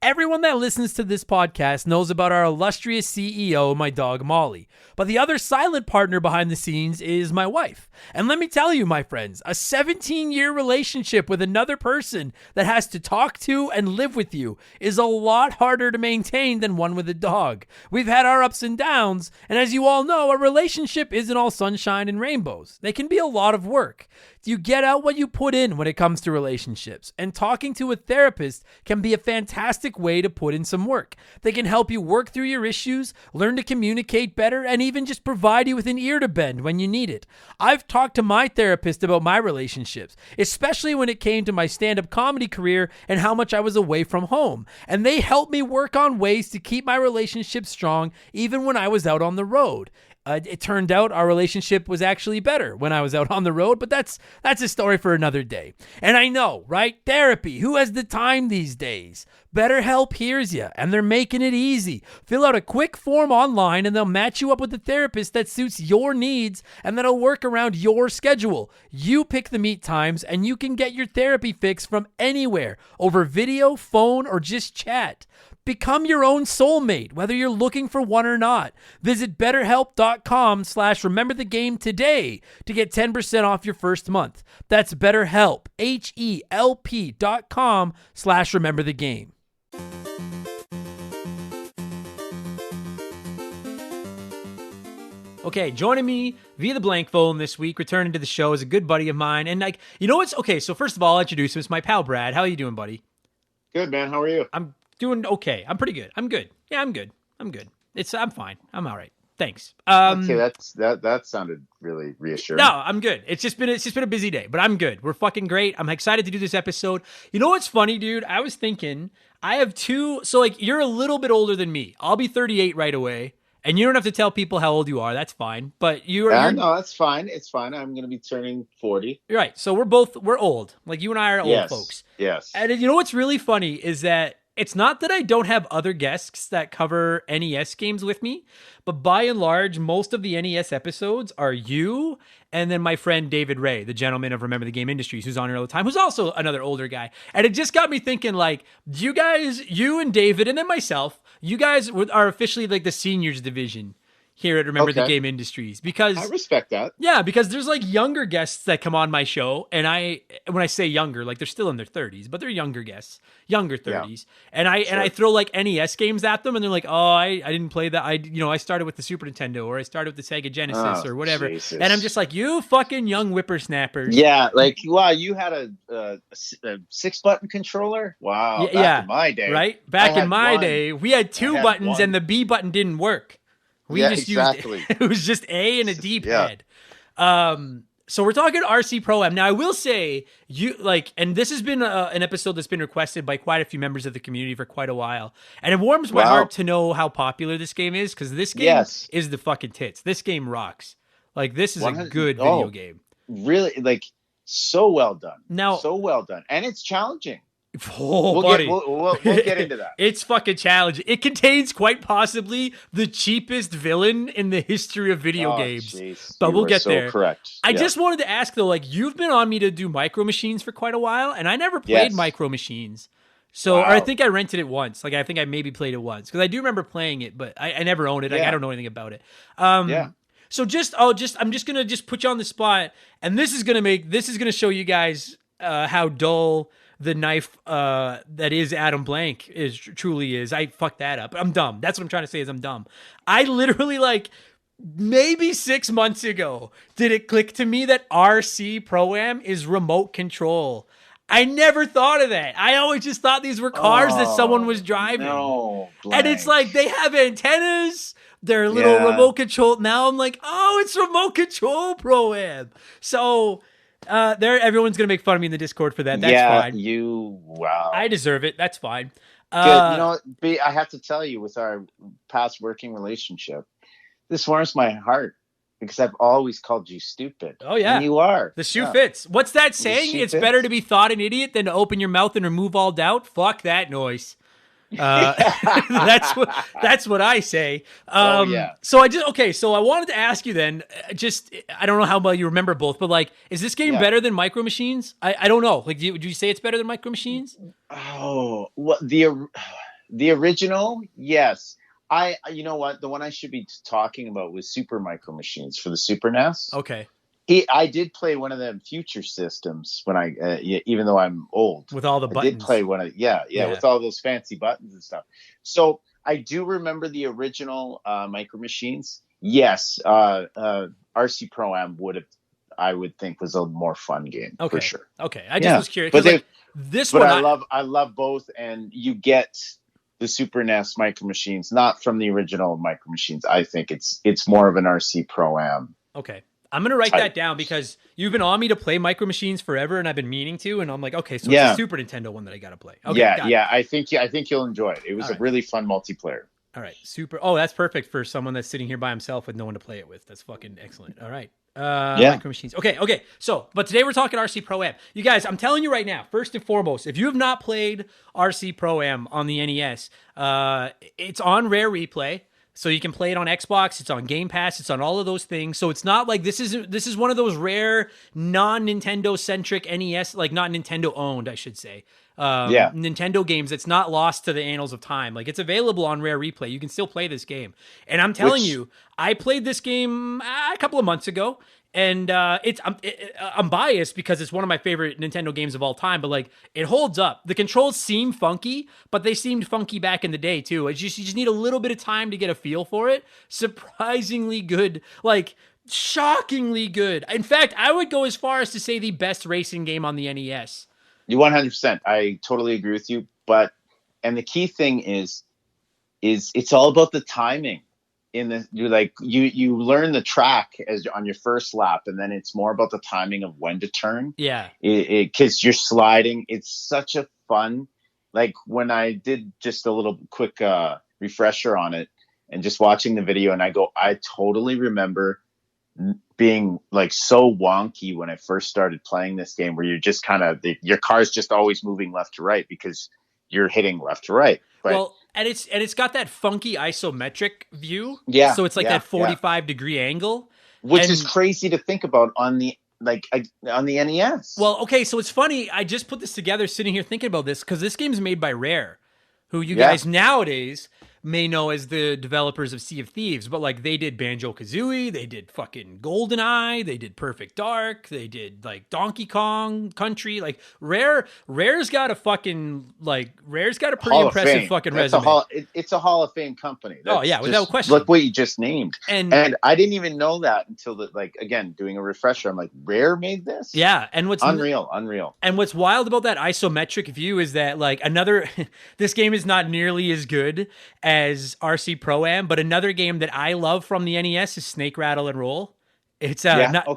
Everyone that listens to this podcast knows about our illustrious CEO, my dog Molly. But the other silent partner behind the scenes is my wife. And let me tell you, my friends, a 17-year relationship with another person that has to talk to and live with you is a lot harder to maintain than one with a dog. We've had our ups and downs, and as you all know, a relationship isn't all sunshine and rainbows. They can be a lot of work. You get out what you put in when it comes to relationships, and talking to a therapist can be a fantastic way to put in some work. They can help you work through your issues, learn to communicate better, and even just provide you with an ear to bend when you need it. I've talked to my therapist about my relationships, especially when it came to my stand-up comedy career and how much I was away from home, and they helped me work on ways to keep my relationship strong even when I was out on the road. It turned out our relationship was actually better when I was out on the road, but that's a story for another day. And I know, right? Therapy. Who has the time these days? BetterHelp hears you, and they're making it easy. Fill out a quick form online, and they'll match you up with a therapist that suits your needs and that'll work around your schedule. You pick the meet times, and you can get your therapy fix from anywhere, over video, phone, or just chat. Become your own soulmate, whether you're looking for one or not. Visit BetterHelp.com/rememberthegame today to get 10% off your first month. That's BetterHelp, HELP.com/rememberthegame. Okay, joining me via the blank phone this week, returning to the show, is a good buddy of mine. And you know what's okay? So first of all, I'll introduce him. It's my pal Brad. How are you doing, buddy? Good, man. How are you? I'm doing okay. I'm pretty good. I'm good. Yeah, I'm good. I'm fine. I'm all right. Thanks. Okay, that sounded really reassuring. No, I'm good. It's just been a busy day, but I'm good. We're fucking great. I'm excited to do this episode. You know what's funny, dude? I was thinking I have two. So you're a little bit older than me. I'll be 38 right away, and you don't have to tell people how old you are. That's fine. But you're no, that's fine. It's fine. I'm going to be turning 40. Right. So we're old. Like you and I are old folks. Yes. And you know what's really funny is that it's not that I don't have other guests that cover NES games with me, but by and large, most of the NES episodes are you and then my friend David Ray, the gentleman of Remember the Game Industries, who's on here all the time, who's also another older guy. And it just got me thinking, you and David, and then myself, you guys are officially like the seniors division here at Remember the Game Industries, because I respect that. Yeah, because there's younger guests that come on my show, and when I say younger, they're still in their 30s, but they're younger guests, younger 30s, and I throw NES games at them, and they're like, oh, I didn't play that, I started with the Super Nintendo, or I started with the Sega Genesis, or whatever, Jesus. And I'm just like, you fucking young whippersnappers. Yeah, wow, you had a 6-button controller? Wow, back in my day, right? Back in my day, we had two buttons, and the B button didn't work. We just used it was just A and a D-pad. Yeah. So we're talking RC Pro-Am. Now I will say and this has been an episode that's been requested by quite a few members of the community for quite a while. And it warms my heart to know how popular this game is, because this game is the fucking tits. This game rocks. This is a good video game. Really, so well done. So well done. And it's challenging. Oh, buddy. We'll get into that. It's fucking challenging. It contains quite possibly the cheapest villain in the history of video games. Geez. But we'll get there. Correct. I just wanted to ask though, you've been on me to do Micro Machines for quite a while, and I never played Micro Machines. So or I think I rented it once. I think I maybe played it once, because I do remember playing it, but I never owned it. I don't know anything about it. So I'm just gonna put you on the spot, and this is gonna show you guys how dull the knife that is Adam Blank truly is. I fucked that up. I'm dumb. That's what I'm trying to say, is I'm dumb. I literally maybe 6 months ago did it click to me that RC Pro-Am is remote control. I never thought of that. I always just thought these were cars that someone was driving. No, and it's they have antennas. They're little remote control. Now I'm like, oh, it's remote control Pro-Am. So everyone's gonna make fun of me in the Discord for that. That's fine. Wow. I deserve it. That's fine. Good. B, I have to tell you, with our past working relationship, this warms my heart, because I've always called you stupid. Oh yeah, and you are. The shoe fits. What's that saying? It's better to be thought an idiot than to open your mouth and remove all doubt. Fuck that noise. That's what I say. So I wanted to ask you then, I don't know how well you remember both, but like, is this game better than Micro Machines? I don't know. Like, do you say it's better than Micro Machines? Oh, what the original? Yes. You know what? The one I should be talking about was Super Micro Machines for the Super NES. Okay. I did play one of them future systems when even though I'm old. With all the buttons. I did play one of, with all those fancy buttons and stuff. So I do remember the original Micro Machines. Yes, RC Pro-Am I would think was a more fun game for sure. Okay, I just was curious. But I love both, and you get the Super NES Micro Machines, not from the original Micro Machines. I think it's more of an RC Pro-Am. Okay. I'm going to write that down because you've been on me to play Micro Machines forever, and I've been meaning to, and I'm like, okay, so it's a Super Nintendo one that I got to play. Okay, I think you'll enjoy it. It was a really fun multiplayer. All right, super. Oh, that's perfect for someone that's sitting here by himself with no one to play it with. That's fucking excellent. All right. Micro Machines. Okay. So, but today we're talking RC Pro-Am. You guys, I'm telling you right now, first and foremost, if you have not played RC Pro-Am on the NES, it's on Rare Replay. So you can play it on Xbox, it's on Game Pass, it's on all of those things. So it's not like this is one of those rare non-Nintendo centric NES, like not Nintendo owned, I should say. Nintendo games that's not lost to the annals of time. Like, it's available on Rare Replay. You can still play this game. And I'm telling you, I played this game a couple of months ago. And I'm biased because it's one of my favorite Nintendo games of all time, but like, it holds up. The controls seem funky, but they seemed funky back in the day too. You just need a little bit of time to get a feel for it. Surprisingly good, like shockingly good. In fact, I would go as far as to say the best racing game on the NES. You 100%. I totally agree with you. And the key thing is it's all about the timing. You learn the track as on your first lap, and then it's more about the timing of when to turn. Yeah, because you're sliding. It's such a fun. Like, when I did just a little quick refresher on it, and just watching the video, and I totally remember being like so wonky when I first started playing this game, where you're just kind of your car's just always moving left to right because you're hitting left to right. Well, and it's got that funky isometric view. Yeah. So it's like that 45 degree angle, which is crazy to think about on the NES. Well, okay, so it's funny. I just put this together sitting here thinking about this because this game's made by Rare, who you guys nowadays may know as the developers of Sea of Thieves, but like, they did Banjo-Kazooie, they did fucking GoldenEye, they did Perfect Dark, they did like Donkey Kong Country. Like, Rare's got a pretty impressive fucking resume. It's a Hall of Fame company. Without question. Look what you just named. And I didn't even know that until again, doing a refresher, I'm like, Rare made this? Yeah, and what's unreal. And what's wild about that isometric view is that like this game is not nearly as good as RC Pro-Am, but another game that I love from the NES is Snake Rattle and Roll. It's not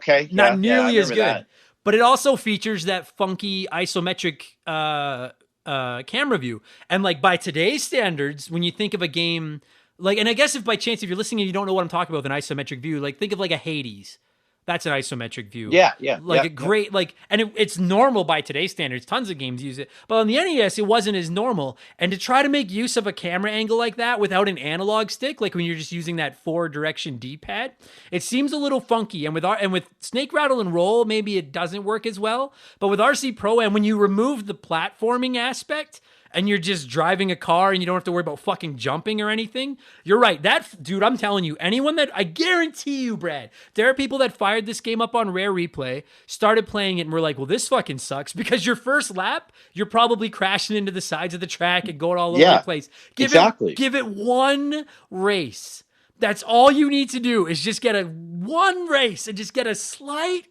nearly as good, that. But it also features that funky isometric camera view. And like, by today's standards, when you think of a game like, and I guess if by chance, if you're listening and you don't know what I'm talking about with an isometric view, like, think of like a Hades. That's an isometric view. And it's normal by today's standards. Tons of games use it. But on the NES, it wasn't as normal. And to try to make use of a camera angle like that without an analog stick, like when you're just using that 4-direction D-pad, it seems a little funky. And with Snake Rattle and Roll, maybe it doesn't work as well. But with RC Pro-Am, when you remove the platforming aspect, and you're just driving a car and you don't have to worry about fucking jumping or anything, you're right. Dude, I'm telling you, I guarantee you, Brad, there are people that fired this game up on Rare Replay, started playing it, and were like, well, this fucking sucks, because your first lap, you're probably crashing into the sides of the track and going all over the place. Give it one race. That's all you need to do, is just get one race and just get a slight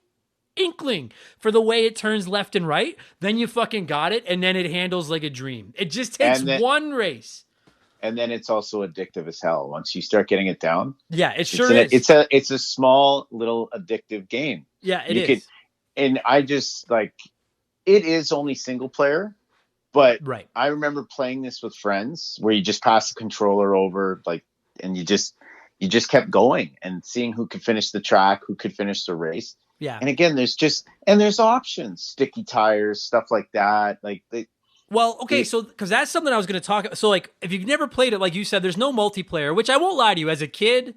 inkling for the way it turns left and right. Then you fucking got it, and then it handles like a dream. It just takes one race. And then it's also addictive as hell once you start getting it down. Yeah, it sure is. It's a small little addictive game. Yeah, it is. And I just it is only single player, but I remember playing this with friends where you just pass the controller over, and you just kept going and seeing who could finish the track, who could finish the race. Yeah. And again, there's options, sticky tires, stuff like that. Like Well, okay, so because that's something I was going to talk about. So, like, if you've never played it, like you said, there's no multiplayer, which I won't lie to you. As a kid,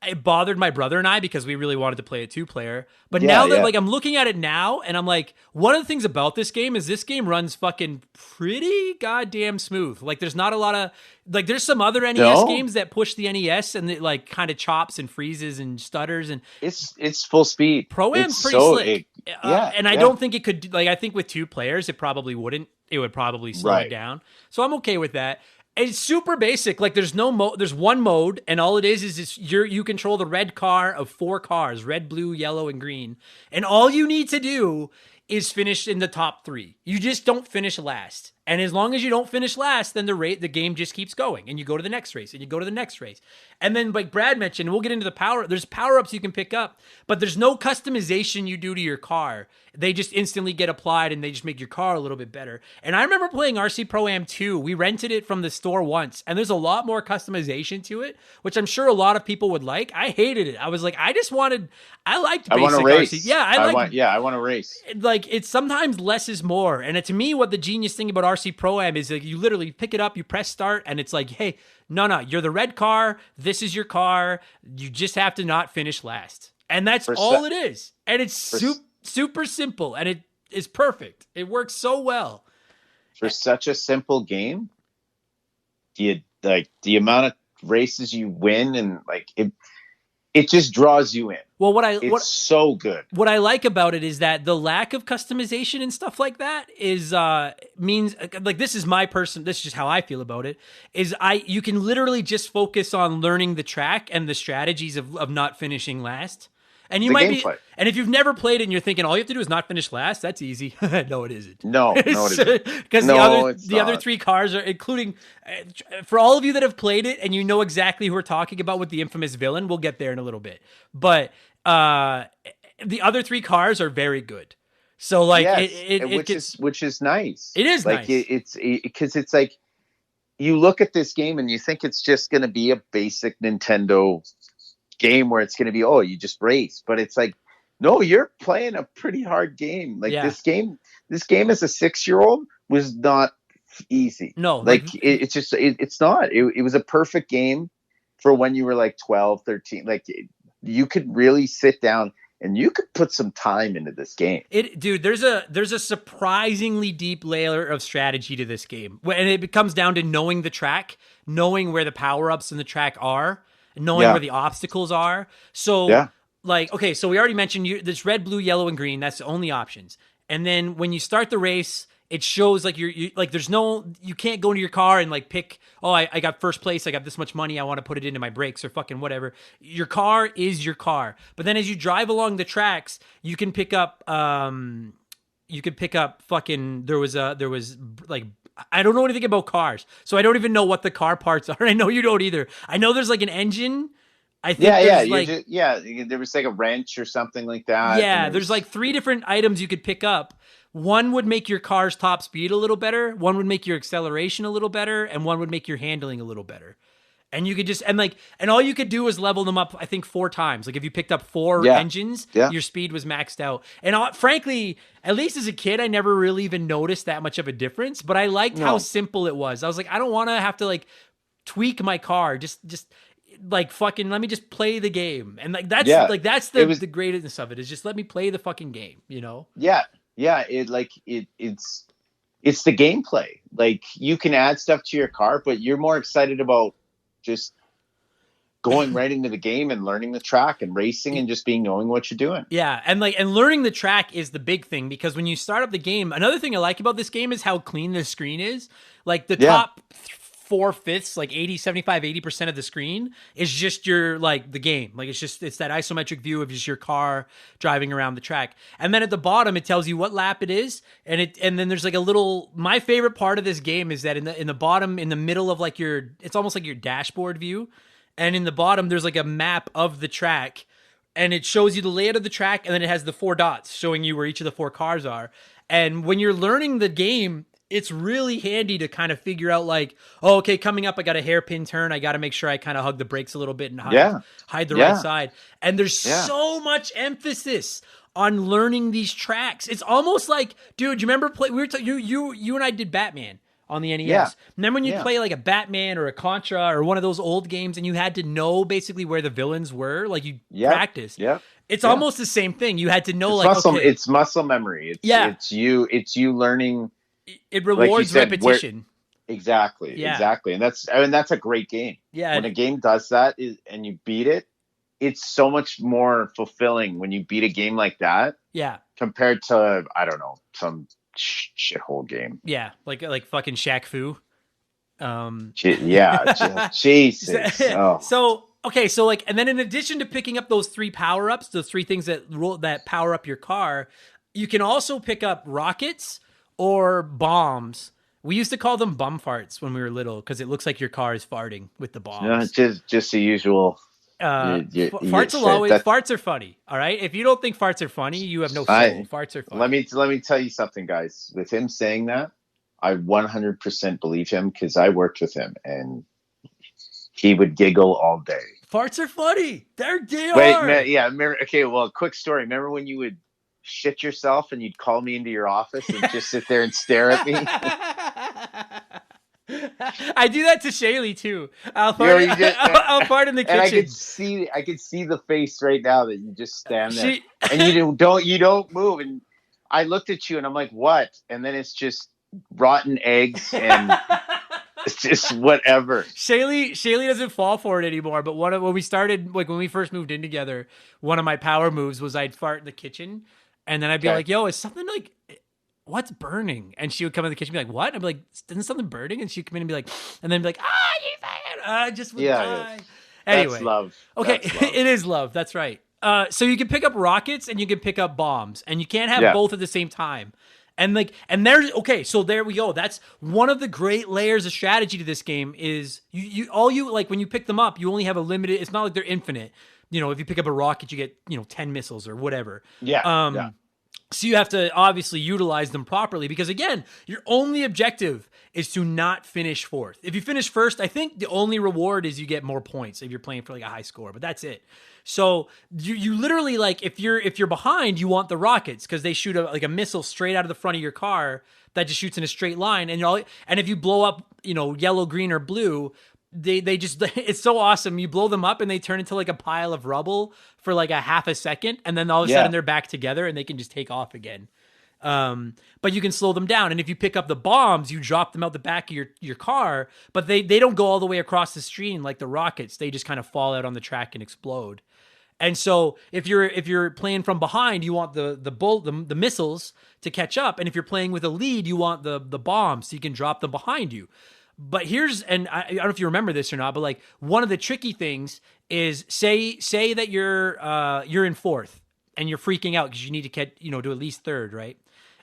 it bothered my brother and I because we really wanted to play a 2-player. But now that like I'm looking at it now, and I'm like, one of the things about this game is this game runs fucking pretty goddamn smooth. Like, there's not a lot of like, there's some other NES games that push the NES and it like kind of chops and freezes and stutters, and it's full speed. Pro-Am's pretty slick. And I don't think it could, like, I think with 2 players, it probably wouldn't. It would probably slow it down. So I'm okay with that. It's super basic. Like, there's no there's one mode, and all it is you control the red car of 4 cars, red, blue, yellow, and green. And all you need to do is finish in the top 3. You just don't finish last. And as long as you don't finish last, then the game just keeps going, and you go to the next race, and you go to the next race. And then, like Brad mentioned, we'll get into there's power-ups you can pick up, but there's no customization you do to your car. They just instantly get applied, and they just make your car a little bit better. And I remember playing RC Pro-Am 2. We rented it from the store once, and there's a lot more customization to it, which I'm sure a lot of people would like. I hated it. I was like, I liked basic RC. Yeah, I want to race. Like, it's sometimes less is more. And to me, what the genius thing about RC Pro-Am is, like, you literally pick it up, you press start, and it's like, hey, no, you're the red car. This is your car. You just have to not finish last. And that's all it is. And it's super simple, and it is perfect. It works so well. For such a simple game, the amount of races you win, and like it just draws you in. Well, it's so good. What I like about it is that the lack of customization and stuff like that is means, like, this is just how I feel about it, is you can literally just focus on learning the track and the strategies of not finishing last. And you might gameplay. And if you've never played it and you're thinking all you have to do is not finish last, that's easy. No, it isn't. No, it isn't. Because the other 3 cars are, including, for all of you that have played it and you know exactly who we're talking about with the infamous villain, we'll get there in a little bit. But the other 3 cars are very good. So, like, yes, which is nice. It is like, nice. Because it's like, you look at this game and you think it's just going to be a basic Nintendo game where it's going to be, you just race, but it's like, no, you're playing a pretty hard game. Like, this game as a 6-year-old was not easy. No, like it's not. It was a perfect game for when you were like 12, 13. Like, you could really sit down and you could put some time into this game. Dude, there's a surprisingly deep layer of strategy to this game, and it comes down to knowing the track, knowing where the power-ups in the track are, knowing where the obstacles are. So, like, okay, so we already mentioned this red, blue, yellow, and green. That's the only options. And then when you start the race, it shows like you can't go into your car and like pick, I got first place, I got this much money, I want to put it into my brakes or fucking whatever. Your car is your car. But then as you drive along the tracks, you can pick up fucking, there was like, I don't know anything about cars, so I don't even know what the car parts are. I know you don't either. I know there's like an engine. I think there was like a wrench or something like that. Yeah, there's like 3 different items you could pick up. One would make your car's top speed a little better, one would make your acceleration a little better, and one would make your handling a little better. And you could just, and all you could do was level them up, I think, 4 times. Like, if you picked up 4 engines, your speed was maxed out. And frankly, at least as a kid, I never really even noticed that much of a difference, but I liked how simple it was. I was like, I don't want to have to like tweak my car. Just like, fucking let me just play the game. And like, that's the greatness of it, is just let me play the fucking game, you know? Yeah. Yeah. It's the gameplay. Like, you can add stuff to your car, but you're more excited about just going right into the game and learning the track and racing and just knowing what you're doing. Yeah. And learning the track is the big thing, because when you start up the game, another thing I like about this game is how clean the screen is. Like, the top 4/5, like 80% of the screen is just the game. Like, it's that isometric view of just your car driving around the track. And then at the bottom, it tells you what lap it is. And then there's like a little, my favorite part of this game is that in the bottom, in the middle of like it's almost like your dashboard view. And in the bottom, there's like a map of the track, and it shows you the layout of the track. And then it has the 4 dots showing you where each of the 4 cars are. And when you're learning the game, it's really handy to kind of figure out like, oh, okay, coming up, I got a hairpin turn. I got to make sure I kind of hug the brakes a little bit and hide the right side. And there's so much emphasis on learning these tracks. It's almost like, dude, you remember you and I did Batman on the NES. Yeah. And then when you play like a Batman or a Contra or one of those old games and you had to know basically where the villains were, like you practice. Yeah. It's almost the same thing. You had to know it's muscle memory. It's you learning. It rewards like said, repetition. Exactly. And that's a great game. Yeah. When a game does that and you beat it, it's so much more fulfilling when you beat a game like that. Yeah. Compared to, I don't know, some shithole game. Yeah. Like fucking Shaq Fu. Jesus. Oh. So, okay. So like, and then in addition to picking up those 3 power-ups, those 3 things that power up your car, you can also pick up rockets or bombs. We used to call them bum farts when we were little because it looks like your car is farting with the bombs. No, just the usual. Farts are funny. All right. If you don't think farts are funny, you have no soul. Farts are funny. Let me tell you something, guys. With him saying that, I 100% believe him because I worked with him and he would giggle all day. Farts are funny. They are. Okay. Well, quick story. Remember when you would shit yourself and you'd call me into your office and just sit there and stare at me? I do that to Shaylee too. I'll fart in the kitchen. And I could see the face right now that you just stand there and you don't move. And I looked at you and I'm like, what? And then it's just rotten eggs and it's just whatever. Shaylee doesn't fall for it anymore. But when we started, like when we first moved in together, one of my power moves was I'd fart in the kitchen. And then I'd be like, yo, is something like, what's burning? And she would come in the kitchen and be like, what? I'd be like, isn't something burning? And she'd come in and be like, and then be like, you fucking, I just would die. Anyway. That's love. Okay. That's love. It is love. That's right. So you can pick up rockets and you can pick up bombs and you can't have both at the same time. And so there we go. That's one of the great layers of strategy to this game is when you pick them up, you only have a limited, it's not like they're infinite. You know, if you pick up a rocket, you get, 10 missiles or whatever. Yeah. So you have to obviously utilize them properly because, again, your only objective is to not finish fourth. If you finish first, I think the only reward is you get more points if you're playing for like a high score, but that's it. So you literally, like, if you're behind, you want the rockets because they shoot a missile straight out of the front of your car that just shoots in a straight line. And if you blow up, yellow, green, or blue, they just, it's so awesome. You blow them up and they turn into like a pile of rubble for like a half a second. And then all of a sudden they're back together and they can just take off again. But you can slow them down. And if you pick up the bombs, you drop them out the back of your car, but they don't go all the way across the stream like the rockets. They just kind of fall out on the track and explode. And so if you're playing from behind, you want the missiles to catch up. And if you're playing with a lead, you want the bombs so you can drop them behind you. But and I don't know if you remember this or not, but like one of the tricky things is say that you're in fourth and you're freaking out because you need to get, to at least third, right?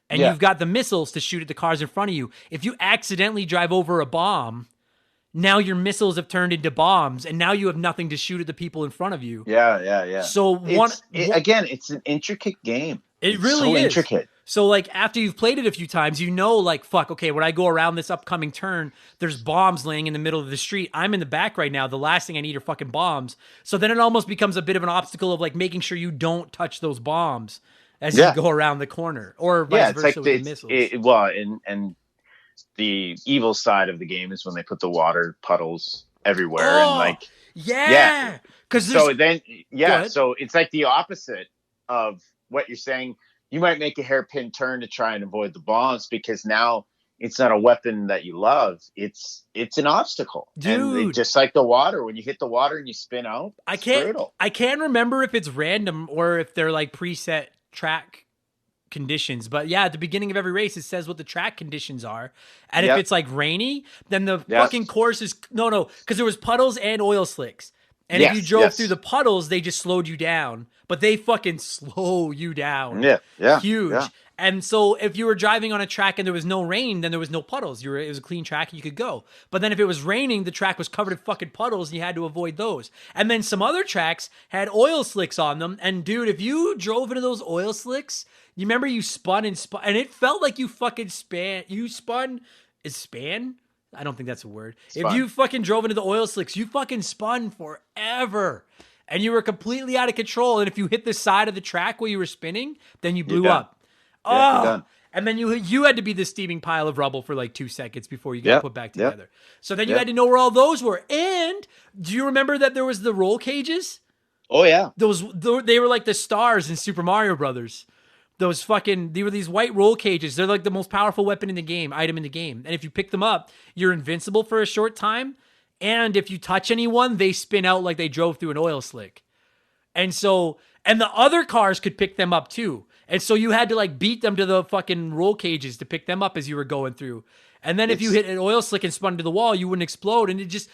And you've got the missiles to shoot at the cars in front of you. If you accidentally drive over a bomb, now your missiles have turned into bombs and now you have nothing to shoot at the people in front of you. Yeah. So again, it's an intricate game. It really is intricate. So like after you've played it a few times, like, fuck, okay, when I go around this upcoming turn, there's bombs laying in the middle of the street. I'm in the back right now. The last thing I need are fucking bombs. So then it almost becomes a bit of an obstacle of like making sure you don't touch those bombs as you go around the corner or vice versa with the missiles. And the evil side of the game is when they put the water puddles everywhere so it's like the opposite of what you're saying. You might make a hairpin turn to try and avoid the bombs because now it's not a weapon that you love. It's an obstacle. Dude. And just like the water, when you hit the water and you spin out, I can't remember if it's random or if they're like preset track conditions. But yeah, at the beginning of every race, it says what the track conditions are. And if it's like rainy, then the fucking course is because there was puddles and oil slicks. And if you drove through the puddles, they just slowed you down. But they fucking slow you down. Yeah. Huge. Yeah. And so if you were driving on a track and there was no rain, then there was no puddles. It was a clean track and you could go. But then if it was raining, the track was covered in fucking puddles and you had to avoid those. And then some other tracks had oil slicks on them. And dude, if you drove into those oil slicks, you remember you spun and it felt like you fucking spun. Is span? I don't think that's a word. If you fucking drove into the oil slicks, you fucking spun forever. And you were completely out of control. And if you hit the side of the track while you were spinning, then you blew up. Yeah, and then you had to be the steaming pile of rubble for like 2 seconds before you got put back together. So then you had to know where all those were. And do you remember that there was the roll cages? Oh yeah. They were like the stars in Super Mario Brothers. They were these white roll cages. They're like the most powerful item in the game. And if you pick them up, you're invincible for a short time. And if you touch anyone, they spin out like they drove through an oil slick. And the other cars could pick them up too. And so you had to like beat them to the fucking roll cages to pick them up as you were going through. And then if you hit an oil slick and spun into the wall, you wouldn't explode. And it just,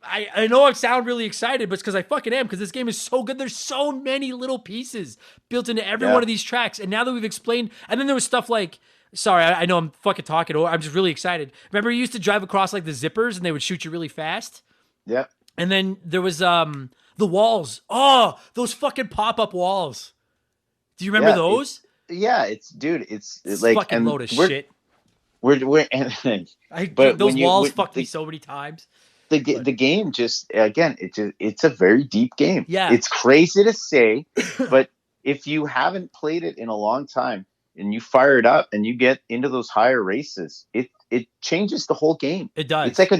I know I sound really excited, but it's because I fucking am, because this game is so good. There's so many little pieces built into every one of these tracks. And now that we've explained, and then there was stuff like, sorry, I know I'm fucking talking. I'm just really excited. Remember you used to drive across like the zippers and they would shoot you really fast? Yeah. And then there was the walls. Oh, those fucking pop-up walls. Do you remember those? It's like fucking load of shit. Those walls fucked me so many times. The game just, again, it's a very deep game. Yeah. It's crazy to say, but if you haven't played it in a long time and you fire it up and you get into those higher races, it changes the whole game. It does. It's like a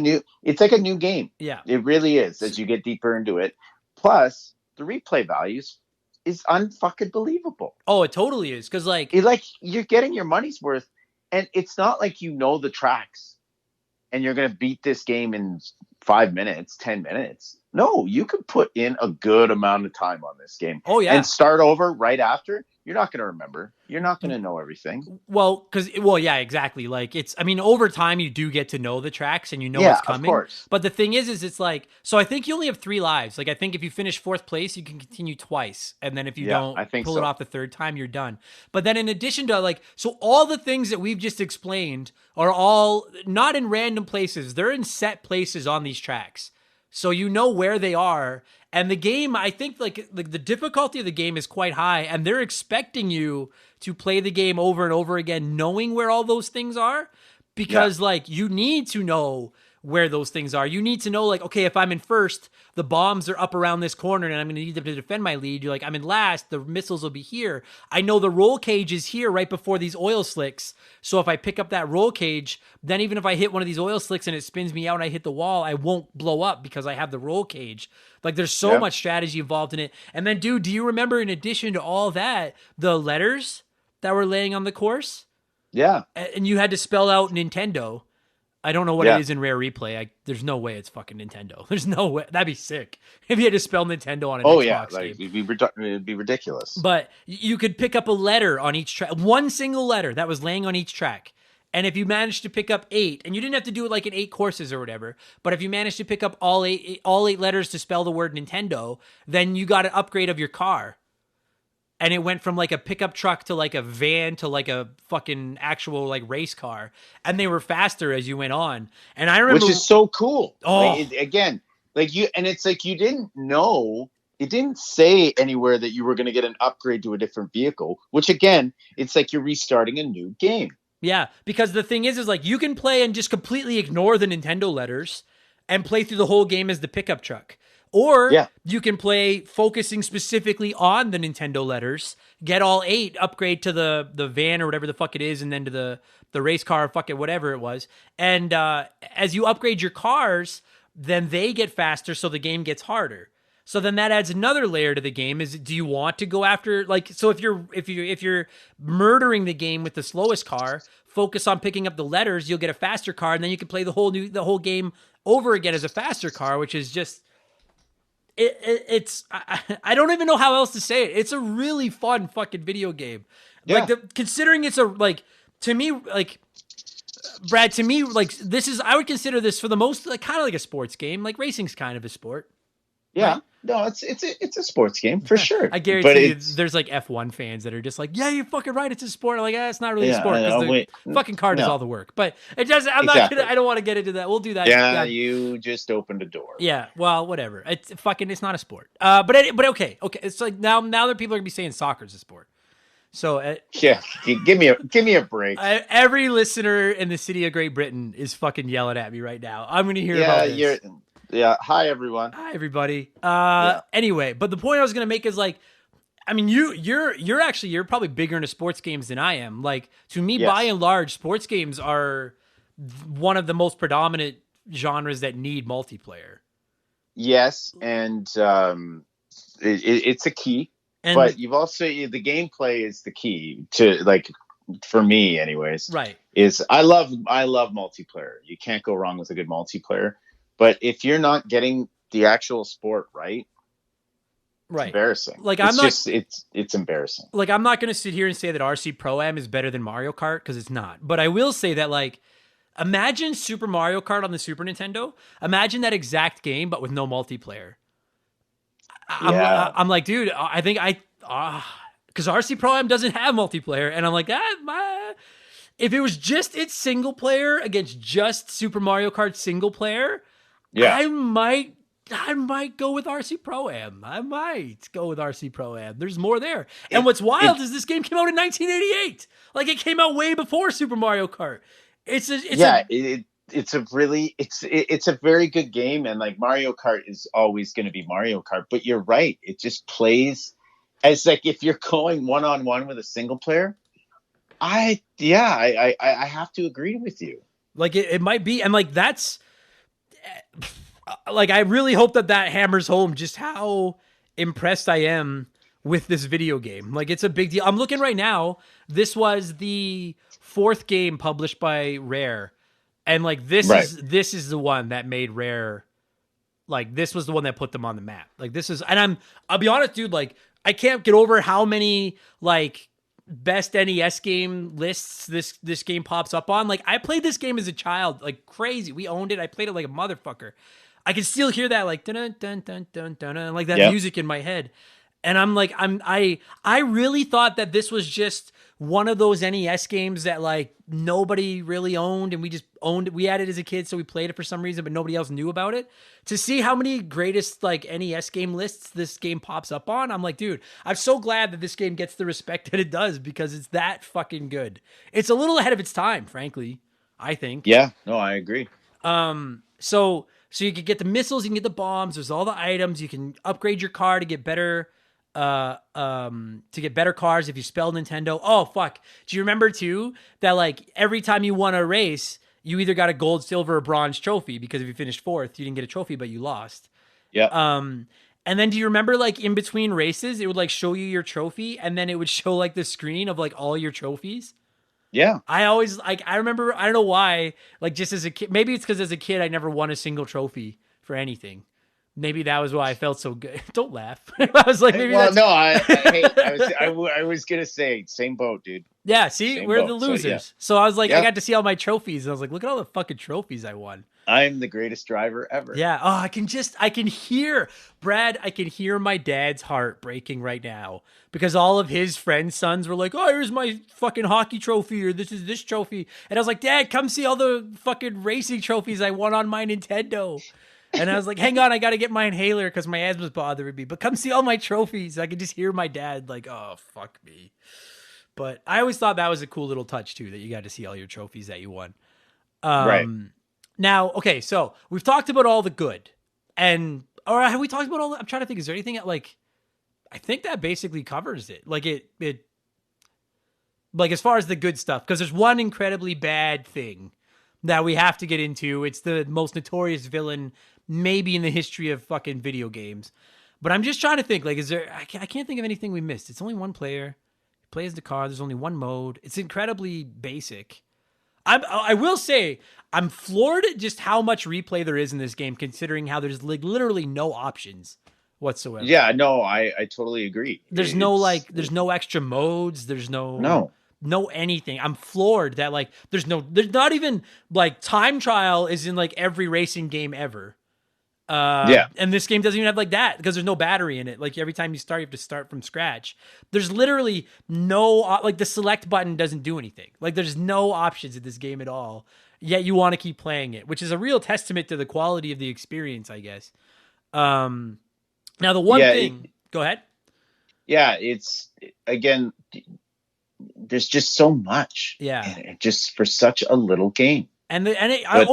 new game. Yeah. It really is as you get deeper into it. Plus, the replay values is unfucking believable. Oh, it totally is. Because you're getting your money's worth, and it's not like you know the tracks and you're going to beat this game in 5 minutes, 10 minutes. No, you could put in a good amount of time on this game. Oh, yeah. And start over right after. You're not going to remember. You're not going to know everything. Well, yeah, exactly. Like over time you do get to know the tracks and you know what's coming. Of course. But the thing is it's like, so I think you only have 3 lives. Like I think if you finish 4th place, you can continue twice. And then if you don't pull it off the 3rd time, you're done. But then in addition to so all the things that we've just explained are all not in random places. They're in set places on these tracks. So you know where they are. And the game, I think the difficulty of the game is quite high, and they're expecting you to play the game over and over again, knowing where all those things are, because you need to know where those things are. You need to know, okay, if I'm in first, the bombs are up around this corner and I'm going to need them to defend my lead. You're like, I'm in last, the missiles will be here. I know the roll cage is here right before these oil slicks. So if I pick up that roll cage, then even if I hit one of these oil slicks and it spins me out and I hit the wall, I won't blow up because I have the roll cage. There's so much strategy involved in it. And then, dude, do you remember, in addition to all that, the letters that were laying on the course? Yeah. And you had to spell out Nintendo. I don't know what it is in Rare Replay. There's no way it's fucking Nintendo. There's no way. That'd be sick if you had to spell Nintendo on an Xbox game. It'd be ridiculous. But you could pick up a letter on each track, one single letter that was laying on each track. And if you managed to pick up 8, and you didn't have to do it in 8 courses or whatever, but if you managed to pick up all eight letters to spell the word Nintendo, then you got an upgrade of your car. And it went from a pickup truck to a van to a fucking actual race car. And they were faster as you went on. And I remember, which is so cool. Oh, it's you didn't know. It didn't say anywhere that you were going to get an upgrade to a different vehicle, which again, it's like you're restarting a new game. Yeah, because the thing is you can play and just completely ignore the Nintendo letters and play through the whole game as the pickup truck. Or you can play focusing specifically on the Nintendo letters, get all 8, upgrade to the van or whatever the fuck it is, and then to the race car, fuck it, whatever it was. And as you upgrade your cars, then they get faster, so the game gets harder. So then that adds another layer to the game. Do you want to go after so if you're murdering the game with the slowest car, focus on picking up the letters, you'll get a faster car, and then you can play the whole game over again as a faster car, which is just I don't even know how else to say it. It's a really fun fucking video game. Yeah. Considering it's to me Brad, this is, I would consider this for the most kind of like a sports game. Racing's kind of a sport. Yeah. Right? No, it's a sports game for sure. I But guarantee you, it's there's like F1 fans that are just like, yeah, you're fucking right. It's a sport. Like, it's not really a yeah. sport because the Wait, fucking car does all no, the work. But it doesn't. I'm not exactly. gonna. I don't want to get into that. We'll do that. Yeah, you just opened a door. Yeah. Well, whatever. It's fucking. It's not a sport. But okay. It's like now that people are gonna be saying soccer's a sport. So Yeah, give me a break. every listener in the city of Great Britain is fucking yelling at me right now. I'm gonna hear about this. Hi everyone. Hi everybody. Anyway, but the point I was gonna make is like, I mean, you're probably bigger into sports games than I am. Like, to me, Yes. by and large, sports games are one of the most predominant genres that need multiplayer. Yes, and it's a key. And But you've also the gameplay is the key to, like, for me anyways. right. Is I love multiplayer. You can't go wrong with a good multiplayer. But if you're not getting the actual sport right, it's Right. embarrassing. Like, it's I'm not- just it's embarrassing. Like, I'm not going to sit here and say that RC Pro Am is better than Mario Kart because it's not. But I will say that, like, imagine Super Mario Kart on the Super Nintendo. Imagine that exact game, but with no multiplayer. Yeah. I'm like, dude, I think because RC Pro Am doesn't have multiplayer, and I'm like, if it was just its single player against just Super Mario Kart single player, Yeah. I might go with RC Pro Am. I might go with RC Pro Am. There's more there. And what's wild is this game came out in 1988. Like, it came out way before Super Mario Kart. It's a very good game, and like Mario Kart is always going to be Mario Kart. But you're right; it just plays as like if you're going one-on-one with a single player. I have to agree with you. like it might be, and like that's like I really hope that hammers home just how impressed I am with this video game. Like, it's a big deal. I'm looking right now. This was the 4th game published by Rare. And like this is the one that made Rare, like, this was the one that put them on the map. Like, this is, and I'll be honest, dude, like, I can't get over how many like best NES game lists this game pops up on. Like, I played this game as a child, like crazy. We owned it. I played it like a motherfucker. I can still hear that like dun dun dun dun dun, like that music in my head. And I'm like, I really thought that this was just one of those NES games that like nobody really owned, and we just owned it. We had it as a kid, so we played it for some reason, but nobody else knew about it. To see how many greatest like NES game lists this game pops up on, I'm like, dude, I'm so glad that this game gets the respect that it does because it's that fucking good. It's a little ahead of its time, frankly, I think. Yeah, no, I agree. So you can get the missiles, you can get the bombs. There's all the items. You can upgrade your car to get better. To get better cars if you spell Nintendo. Oh fuck! Do you remember too that like every time you won a race, you either got a gold, silver, or bronze trophy because if you finished 4th, you didn't get a trophy, but you lost. Yeah. And then do you remember like in between races, it would like show you your trophy, and then it would show like the screen of like all your trophies. Yeah. I always like, I remember, I don't know why, like just as a kid, maybe it's because as a kid, I never won a single trophy for anything. Maybe that was why I felt so good. Don't laugh. I was like, maybe Well, that's... no, I was gonna say same boat, dude. Yeah, see, Same we're boat. the So, losers. yeah. So I was like, I Yeah. got to see all my trophies. And I was like, look at all the fucking trophies I won. I'm the greatest driver ever. Yeah. Oh, I can hear, Brad, I can hear my dad's heart breaking right now because all of his friends' sons were like, oh, here's my fucking hockey trophy, or this is this trophy. And I was like, Dad, come see all the fucking racing trophies I won on my Nintendo. And I was like, hang on, I got to get my inhaler because my asthma's bothering me. But come see all my trophies. I could just hear my dad like, oh, fuck me. But I always thought that was a cool little touch, too, that you got to see all your trophies that you won. Right. Now, okay, so we've talked about all the good. Or have we talked about all the... I'm trying to think, is there anything that, like... I think that basically covers it. Like, it like, as far as the good stuff. Because there's one incredibly bad thing that we have to get into. It's the most notorious villain maybe in the history of fucking video games. But I'm just trying to think, like, is there... I can't think of anything we missed. It's only one player. He plays the car. There's only one mode. It's incredibly basic. I will say, I'm floored at just how much replay there is in this game, considering how there's like literally no options whatsoever. Yeah, no, I totally agree. There's no extra modes. There's no anything. I'm floored that like there's not even like time trial is in like every racing game ever. And this game doesn't even have like that because there's no battery in it. Like every time you start, you have to start from scratch. There's literally no, like the select button doesn't do anything. Like there's no options in this game at all. Yet you want to keep playing it, which is a real testament to the quality of the experience, I guess. Now the one thing, go ahead. Yeah. It's again, there's just so much. Yeah. Just for such a little game. And I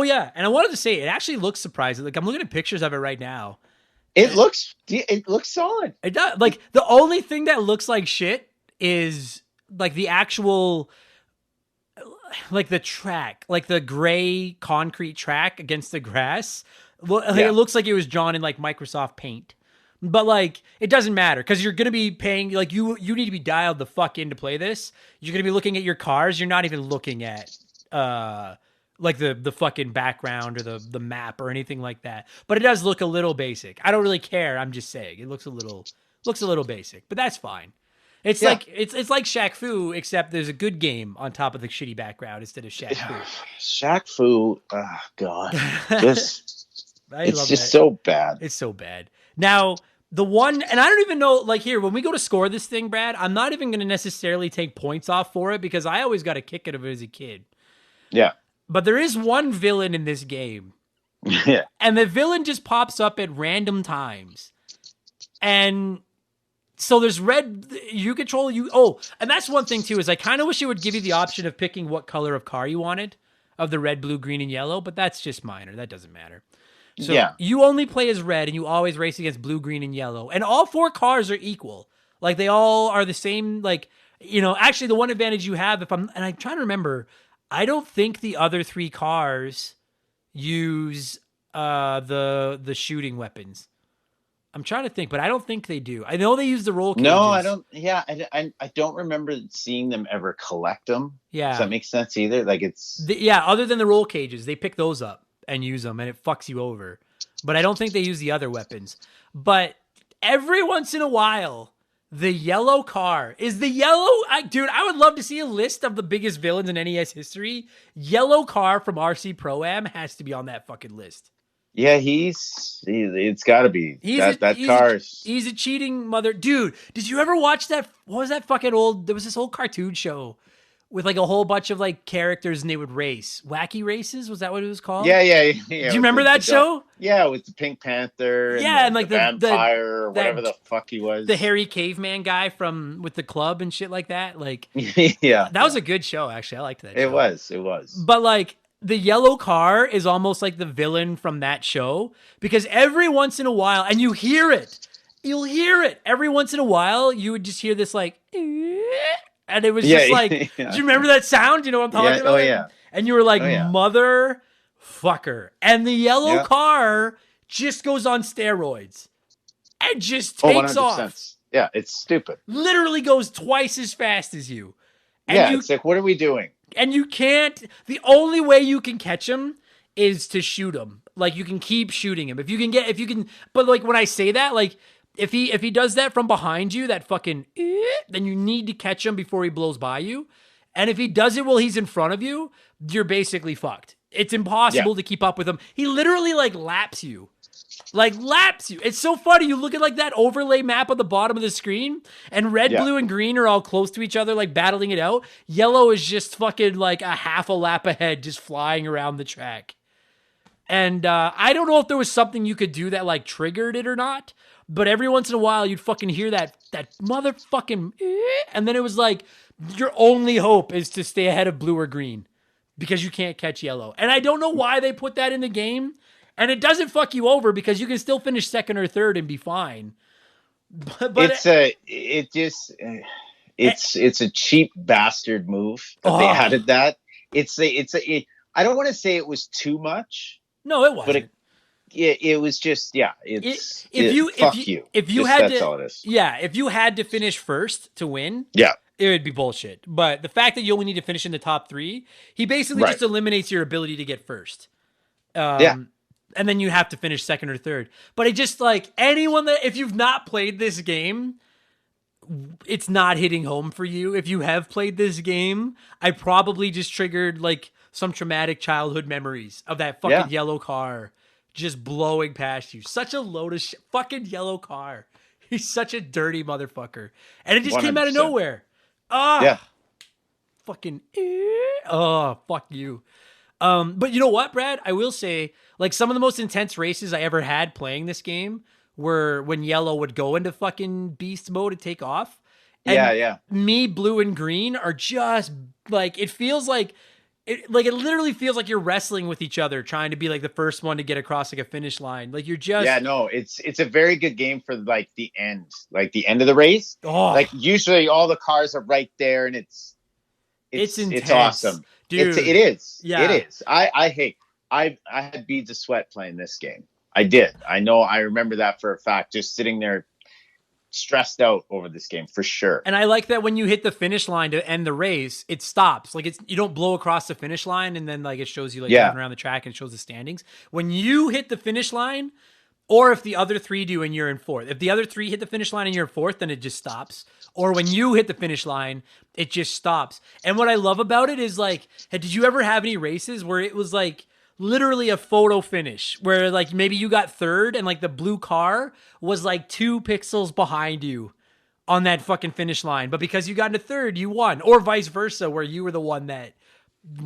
wanted to say it actually looks surprising. Like I'm looking at pictures of it right now. It looks solid. It does. Like the only thing that looks like shit is like the actual, like the track, like the gray concrete track against the grass. It looks like it was drawn in like Microsoft Paint. But like it doesn't matter because you're gonna be paying. Like you need to be dialed the fuck in to play this. You're gonna be looking at your cars. You're not even looking at like the fucking background or the map or anything like that. But it does look a little basic. I don't really care. I'm just saying it looks a little basic, but that's fine. It's like it's like Shaq Fu, except there's a good game on top of the shitty background instead of Shaq Fu. Shaq Fu, oh god, it's just so bad. It's so bad. Now the one, and I don't even know. Like here, when we go to score this thing, Brad, I'm not even going to necessarily take points off for it because I always got a kick out of it as a kid. Yeah. But there is one villain in this game. Yeah. And the villain just pops up at random times. And so there's you control you. Oh, and that's one thing too, is I kind of wish it would give you the option of picking what color of car you wanted of the red, blue, green, and yellow, but that's just minor. That doesn't matter. So you only play as red and you always race against blue, green, and yellow. And all 4 cars are equal. Like they all are the same. Like, actually the one advantage you have and I'm trying to remember, I don't think the other 3 cars use the shooting weapons. I'm trying to think, but I don't think they do. I know they use the roll cages. No, I don't. Yeah, I don't remember seeing them ever collect them. Yeah. Does that make sense either? Like it's other than the roll cages, they pick those up and use them, and it fucks you over. But I don't think they use the other weapons. But every once in a while, the yellow car is the yellow. Dude, I would love to see a list of the biggest villains in NES history. Yellow car from RC Pro-Am has to be on that fucking list. Yeah, it's got to be. He's a cheating mother. Dude, did you ever watch that? What was that fucking old? There was this old cartoon show with like a whole bunch of like characters and they would race. Wacky Races? Was that what it was called? Yeah. Do you remember that show? Yeah, with the Pink Panther. And like the vampire or whatever the fuck he was. The hairy caveman guy with the club and shit like that. Like, yeah, that was a good show. Actually, I liked that. It was. But like, the yellow car is almost like the villain from that show because every once in a while, and you'll hear it every once in a while, you would just hear this like, and it was just like, do you remember that sound? You know what I'm talking about? Oh yeah. And you were like, motherfucker. And the yellow car just goes on steroids and just takes off. Yeah, it's stupid. Literally goes twice as fast as you. And it's like, what are we doing? And you can't, the only way you can catch him is to shoot him. Like you can keep shooting him. But like when I say that, like if he does that from behind you, that fucking, then you need to catch him before he blows by you. And if he does it while he's in front of you, you're basically fucked. It's impossible to keep up with him. He literally like laps you. It's so funny. You look at like that overlay map on the bottom of the screen and red, blue, and green are all close to each other, like battling it out. Yellow is just fucking like a half a lap ahead, just flying around the track. And I don't know if there was something you could do that like triggered it or not, but every once in a while you'd fucking hear that motherfucking, and then it was like your only hope is to stay ahead of blue or green because you can't catch yellow. And I don't know why they put that in the game. And it doesn't fuck you over because you can still finish second or third and be fine. But it's a cheap bastard move that they added that. I don't want to say it was too much. No, it wasn't. But it was just If you had to finish first to win, it would be bullshit. But the fact that you only need to finish in the top 3, he basically just eliminates your ability to get first. And then you have to finish second or third. But it just like anyone if you've not played this game, it's not hitting home for you. If you have played this game, I probably just triggered like some traumatic childhood memories of that fucking yellow car just blowing past you. Such a load of fucking yellow car. He's such a dirty motherfucker. And it just came out of 100%. nowhere. Ah, Yeah. fucking, oh, fuck you. But you know what, Brad? I will say, like, some of the most intense races I ever had playing this game were when yellow would go into fucking beast mode and take off. And Yeah. me, blue, and green are just like, it feels like it literally feels like you're wrestling with each other, trying to be like the first one to get across like a finish line. Like you're just Yeah, no, it's a very good game for like the end of the race. Oh. Like usually all the cars are right there, and it's intense, it's awesome, dude. It is. Yeah. It is. I had beads of sweat playing this game. I did. I know. I remember that for a fact. Just sitting there, stressed out over this game for sure. And I like that when you hit the finish line to end the race, it stops. Like you don't blow across the finish line and then like it shows you like driving around the track and it shows the standings. When you hit the finish line, or if the other three do and you're in fourth. If the other three hit the finish line and you're in fourth, then it just stops. Or when you hit the finish line, it just stops. And what I love about it is like, did you ever have any races where it was like literally a photo finish where like maybe you got third and like the blue car was like 2 pixels behind you on that fucking finish line, but because you got into third, you won, or vice versa, where you were the one that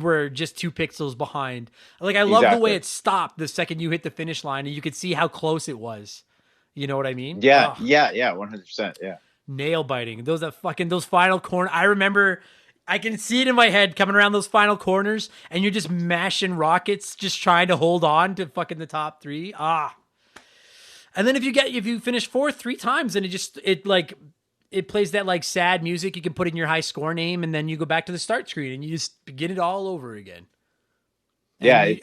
were just 2 pixels behind. Like I love the way it stopped the second you hit the finish line, and you could see how close it was. You know what I mean? Yeah, 100%. Yeah, nail biting. Those final corner. I remember. I can see it in my head coming around those final corners, and you're just mashing rockets, just trying to hold on to fucking the top 3. And then if you finish fourth 3 times, and it plays that like sad music you can put in your high score name, and then you go back to the start screen and you just begin it all over again. I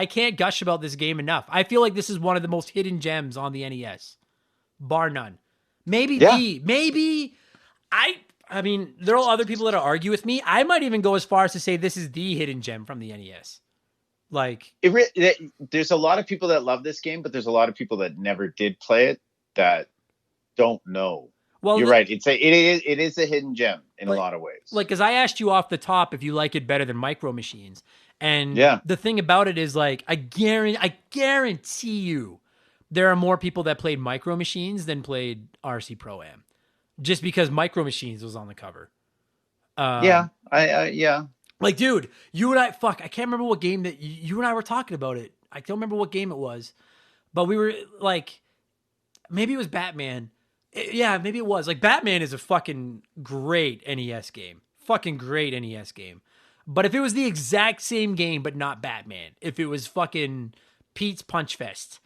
can't gush about this game enough. I feel like this is one of the most hidden gems on the NES, bar none. I mean, there are other people that argue with me. I might even go as far as to say this is the hidden gem from the NES. Like, there's a lot of people that love this game, but there's a lot of people that never did play it that don't know. Well, you're right. It is a hidden gem in a lot of ways. Like, because I asked you off the top if you like it better than Micro Machines, and the thing about it is, like, I guarantee you, there are more people that played Micro Machines than played RC Pro-Am. Just because Micro Machines was on the cover. Yeah. Like, dude, you and I, I can't remember what game that you and I were talking about it. I don't remember what game it was, but we were like, maybe it was Batman. Yeah, maybe it was. Like, Batman is a fucking great NES game. Fucking great NES game. But if it was the exact same game, but not Batman, if it was fucking Pete's Punch Fest.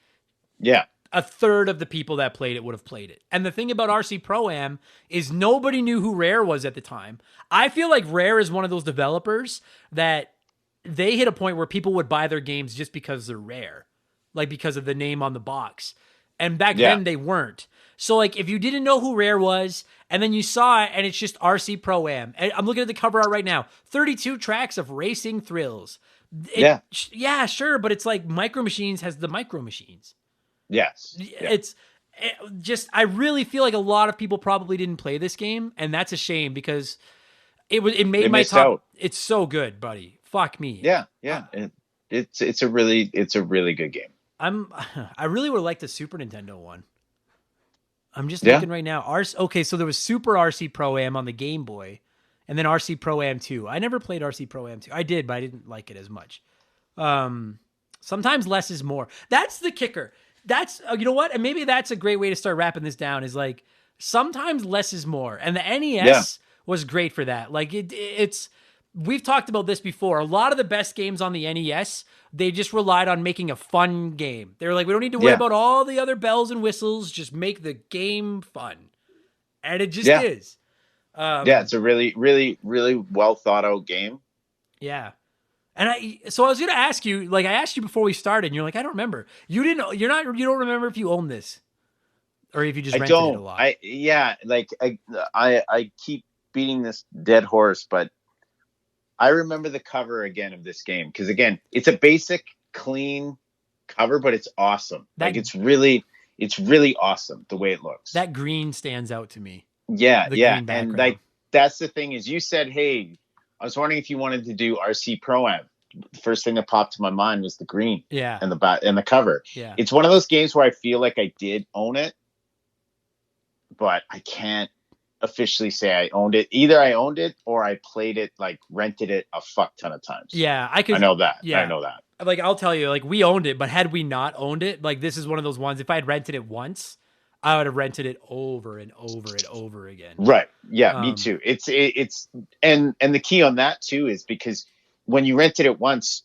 Yeah. A third of the people that played it would have played it. And the thing about RC Pro-Am is nobody knew who Rare was at the time. I feel like Rare is one of those developers that they hit a point where people would buy their games just because they're Rare. Like because of the name on the box. And back then they weren't. So like if you didn't know who Rare was and then you saw it and it's just RC Pro-Am. And I'm looking at the cover art right now. 32 tracks of racing thrills. Yeah, sure. But it's like Micro Machines has the Micro Machines. Yes. It's just, I really feel like a lot of people probably didn't play this game, and that's a shame because it made my top. Out. It's so good, buddy. Fuck me. Yeah. It's a really good game. I really would like the Super Nintendo one. I'm just looking right now. Okay, so there was Super RC Pro-Am on the Game Boy, and then RC Pro-Am 2. I never played RC Pro-Am 2. I did, but I didn't like it as much. Sometimes less is more. That's the kicker. That's, you know what? And maybe that's a great way to start wrapping this down is like, sometimes less is more. And the NES was great for that. Like it's, we've talked about this before. A lot of the best games on the NES, they just relied on making a fun game. They were like, we don't need to worry about all the other bells and whistles. Just make the game fun. And it just is. It's a really, really, really well thought out game. Yeah. And I was going to ask you, like I asked you before we started, and you're like, I don't remember. You don't remember if you own this or if you just rented it a lot. I keep beating this dead horse, but I remember the cover again of this game. Cause again, it's a basic clean cover, but it's awesome. It's really awesome the way it looks. That green stands out to me. Yeah. And like, that's the thing is you said, hey, I was wondering if you wanted to do RC Pro-Am. the first thing that popped to my mind was the green Yeah. and the cover. Yeah. It's one of those games where I feel like I did own it, but I can't officially say I owned it. Either I owned it or I played it, like rented it a fuck ton of times. Yeah. I know that. Yeah. I know that. Like, I'll tell you, like, we owned it, but had we not owned it, like, this is one of those ones, if I had rented it once, I would have rented it over and over and over again. Right. Yeah, me too. It's and the key on that too is because when you rented it once,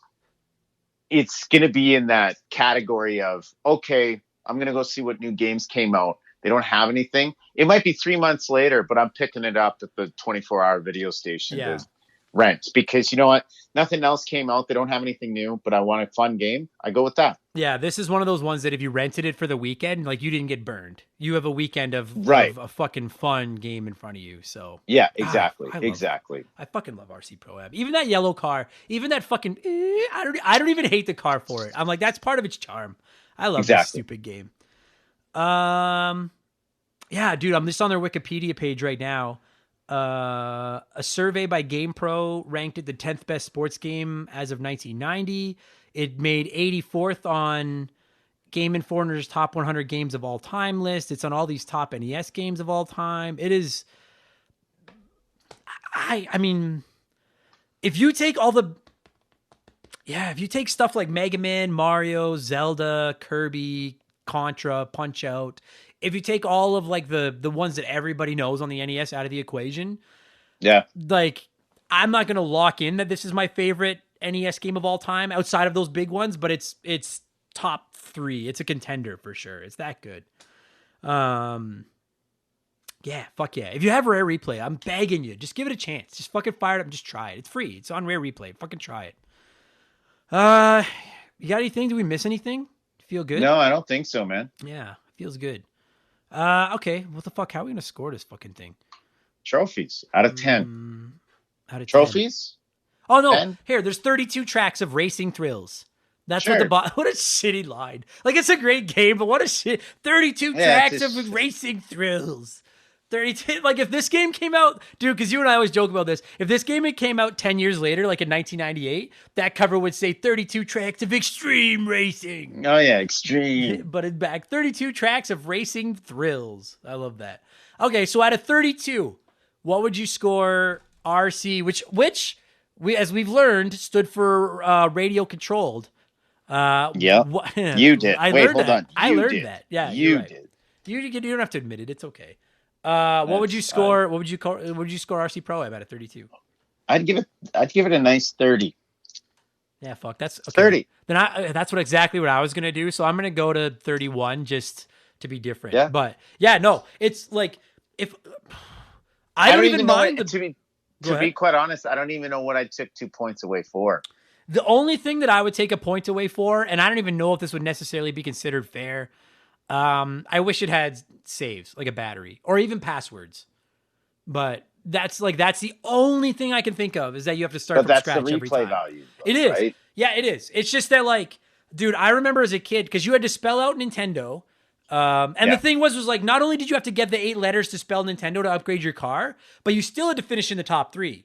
it's going to be in that category of, okay, I'm going to go see what new games came out. They don't have anything. It might be 3 months later, but I'm picking it up at the 24-hour video station to rent because you know what? Nothing else came out. They don't have anything new, but I want a fun game. I go with that. Yeah, this is one of those ones that if you rented it for the weekend, like you didn't get burned. You have a weekend of a fucking fun game in front of you. So yeah, exactly, I fucking love RC Pro Am. Even that yellow car, even that fucking I don't even hate the car for it. I'm like, that's part of its charm. I love this stupid game. Yeah, dude, I'm just on their Wikipedia page right now. A survey by GamePro ranked it the 10th best sports game as of 1990. It made 84th on Game Informer's top 100 games of all time list. It's on all these top NES games of all time. It is. I mean, if you take if you take stuff like Mega Man, Mario, Zelda, Kirby, Contra, Punch Out, if you take all of like the ones that everybody knows on the NES out of the equation, like I'm not going to lock in that this is my favorite NES game of all time outside of those big ones, but it's top 3. It's a contender for sure. It's that good. Yeah, fuck yeah. If you have Rare Replay, I'm begging you, just give it a chance. Just fucking fire it up and just try it. It's free. It's on Rare Replay. Fucking try it. You got anything? Do we miss anything? Feel good? No, I don't think so, man. Yeah, feels good. Okay, what the fuck? How are we gonna score this fucking thing? Trophies out of 10. Out of trophies? 10. Oh no! 10? Here, there's 32 tracks of racing thrills. That's Sure. what a shitty line. Like, it's a great game, but what a shit. 32 tracks of racing thrills. 32. Like, if this game came out, dude, because you and I always joke about this. If this game came out 10 years later, like in 1998, that cover would say 32 tracks of extreme racing. Oh yeah, extreme. But it's back. 32 tracks of racing thrills. I love that. Okay, so out of 32, what would you score RC, which we, as we've learned, stood for radio controlled. Yeah, you did. I Wait, learned hold that. on. I learned did. that. Yeah, you right. did. You don't have to admit it. It's okay. What would you score? What would you score RC Pro at 32? I'd give it a nice 30. Yeah, fuck. That's okay. 30. Then that's exactly what I was gonna do. So I'm gonna go to 31 just to be different. Yeah. But yeah, no, it's like if I don't even mind to be quite honest, I don't even know what I took 2 points away for. The only thing that I would take a point away for, and I don't even know if this would necessarily be considered fair. I wish it had saves, like a battery, or even passwords. But that's the only thing I can think of is that you have to start from scratch every time. But that's the replay value. It is. Right? Yeah, it is. It's just that, like, dude, I remember as a kid, because you had to spell out Nintendo. The thing was like, not only did you have to get the 8 letters to spell Nintendo to upgrade your car, but you still had to finish in the top 3.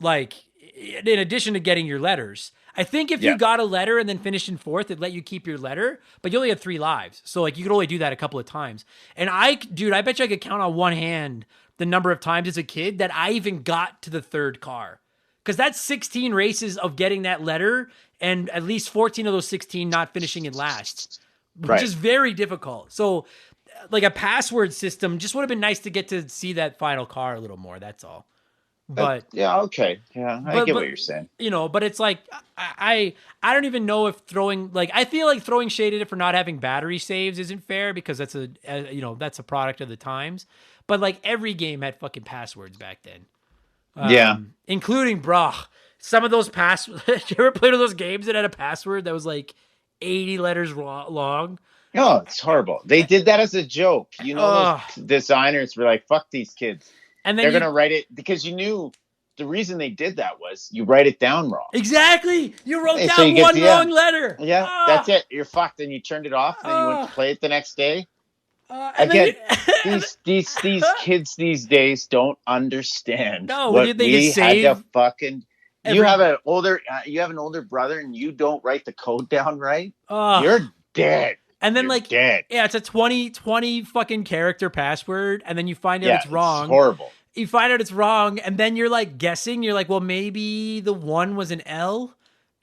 Like, in addition to getting your letters. I think if you got a letter and then finished in 4th, it'd let you keep your letter, but you only had 3 lives. So, like, you could only do that a couple of times. And I bet you I could count on one hand the number of times as a kid that I even got to the 3rd car. Because that's 16 races of getting that letter, and at least 14 of those 16 not finishing in last, which is very difficult. So, like, a password system just would have been nice to get to see that final car a little more. That's all. But yeah, okay. Yeah, I get what you're saying. You know, but it's like, I don't even know if I feel like throwing shade at it for not having battery saves isn't fair because that's that's a product of the times. But like every game had fucking passwords back then. Including, some of those passwords. Did you ever play one of those games that had a password that was like 80 letters long? No, it's horrible. They did that as a joke. You know, those designers were like, fuck these kids. And then they're going to write it because you knew the reason they did that was you write it down wrong. Exactly. You wrote down one wrong letter. Yeah, that's it. You're fucked. And you turned it off and you went to play it the next day. Again, these kids these days don't understand. No, what we had to fucking You have an older brother, and you don't write the code down right. You're dead. And then You're dead. Yeah, it's a 20 fucking character password, and then you find out it's wrong. It's horrible. You find out it's wrong, and then you're like guessing. You're like, well, maybe the 1 was an L.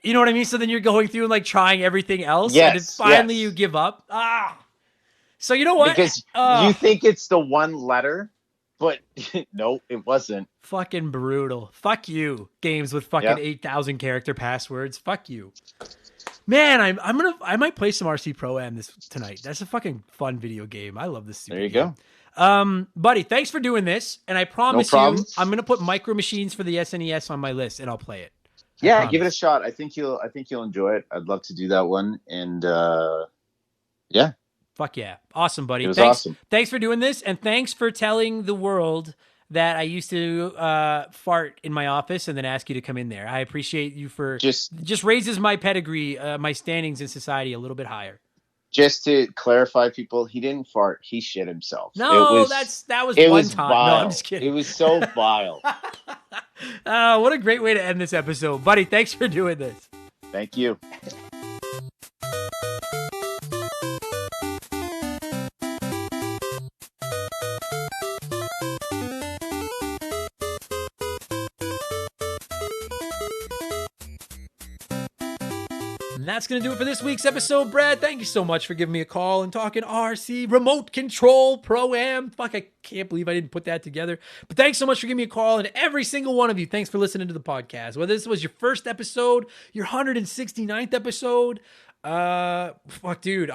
You know what I mean? So then you're going through and like trying everything else, and then finally you give up. So you know what? Because you think it's the 1 letter, but no, it wasn't. Fucking brutal. Fuck you. Games with fucking 8,000 character passwords. Fuck you. Man, I might play some RC Pro-Am tonight. That's a fucking fun video game. I love this. There you go. Buddy, thanks for doing this. And I promise you, I'm going to put Micro Machines for the SNES on my list, and I'll play it. Yeah, give it a shot. I think you'll enjoy it. I'd love to do that one. And yeah. Fuck yeah. Awesome, buddy. It was awesome. Thanks for doing this, and thanks for telling the world that I used to fart in my office and then ask you to come in there. I appreciate you for just raises my pedigree, my standings in society a little bit higher. Just to clarify, people, he didn't fart. He shit himself. No, that was one time. Vile. No, I'm just kidding. It was so vile. What a great way to end this episode. Buddy, thanks for doing this. Thank you. And that's going to do it for this week's episode, Brad. Thank you so much for giving me a call and talking RC Remote Control Pro-Am. Fuck, I can't believe I didn't put that together. But thanks so much for giving me a call. And every single one of you, thanks for listening to the podcast. Whether this was your first episode, your 169th episode, fuck, dude,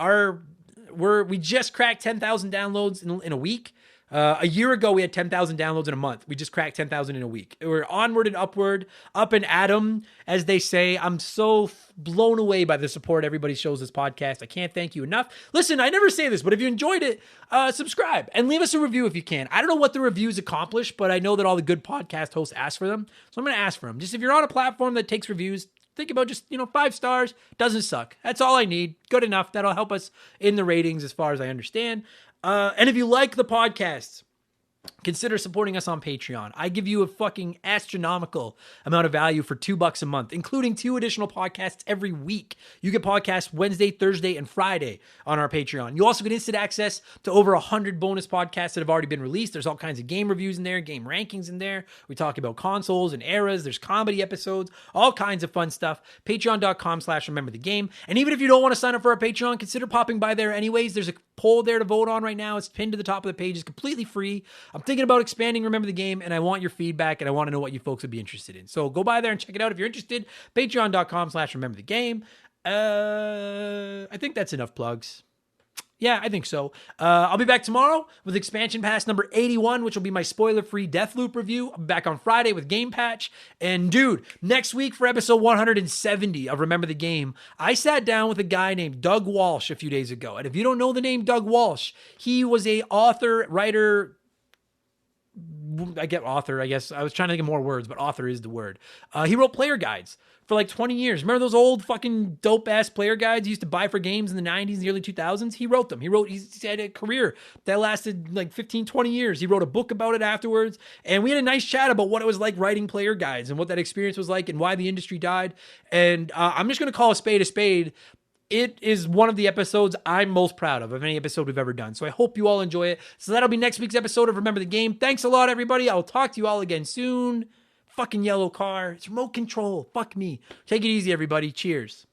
we just cracked 10,000 downloads in a week. A year ago, we had 10,000 downloads in a month. We just cracked 10,000 in a week. We're onward and upward, up and atom, as they say. I'm so blown away by the support everybody shows this podcast. I can't thank you enough. Listen, I never say this, but if you enjoyed it, subscribe and leave us a review if you can. I don't know what the reviews accomplish, but I know that all the good podcast hosts ask for them. So I'm going to ask for them. Just if you're on a platform that takes reviews, think about just, 5 stars. Doesn't suck. That's all I need. Good enough. That'll help us in the ratings as far as I understand. And if you like the podcasts, consider supporting us on Patreon. I give you a fucking astronomical amount of value for $2 a month, including 2 additional podcasts every week. You get podcasts Wednesday, Thursday, and Friday on our Patreon. You also get instant access to over 100 bonus podcasts that have already been released. There's all kinds of game reviews in there, game rankings in there. We talk about consoles and eras. There's comedy episodes, all kinds of fun stuff. Patreon.com/rememberthegame. And even if you don't want to sign up for our Patreon, consider popping by there anyways. There's a poll there to vote on right now. It's pinned to the top of the page. It's completely free. I'm thinking about expanding Remember the Game, and I want your feedback, and I want to know what you folks would be interested in. So go by there and check it out if you're interested. Patreon.com/rememberthegame. I think that's enough plugs. Yeah, I think so. I'll be back tomorrow with Expansion Pass number 81, which will be my spoiler-free Deathloop review. I'll be back on Friday with Game Patch. And dude, next week for episode 170 of Remember the Game, I sat down with a guy named Doug Walsh a few days ago. And if you don't know the name Doug Walsh, he was a author, writer, I guess. I was trying to think of more words, but author is the word. He wrote player guides for like 20 years. Remember those old fucking dope-ass player guides you used to buy for games in the 90s, the early 2000s? He wrote them. He had a career that lasted like 15, 20 years. He wrote a book about it afterwards, and we had a nice chat about what it was like writing player guides and what that experience was like and why the industry died. And I'm just going to call a spade a spade. It is one of the episodes I'm most proud of any episode we've ever done. So I hope you all enjoy it. So that'll be next week's episode of Remember the Game. Thanks a lot, everybody. I'll talk to you all again soon. Fucking yellow car. It's remote control. Fuck me. Take it easy, everybody. Cheers.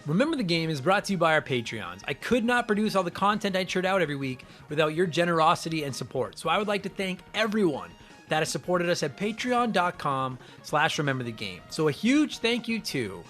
Remember the Game is brought to you by our Patreons. I could not produce all the content I churn out every week without your generosity and support. So I would like to thank everyone that has supported us at patreon.com/rememberthegame. So a huge thank you to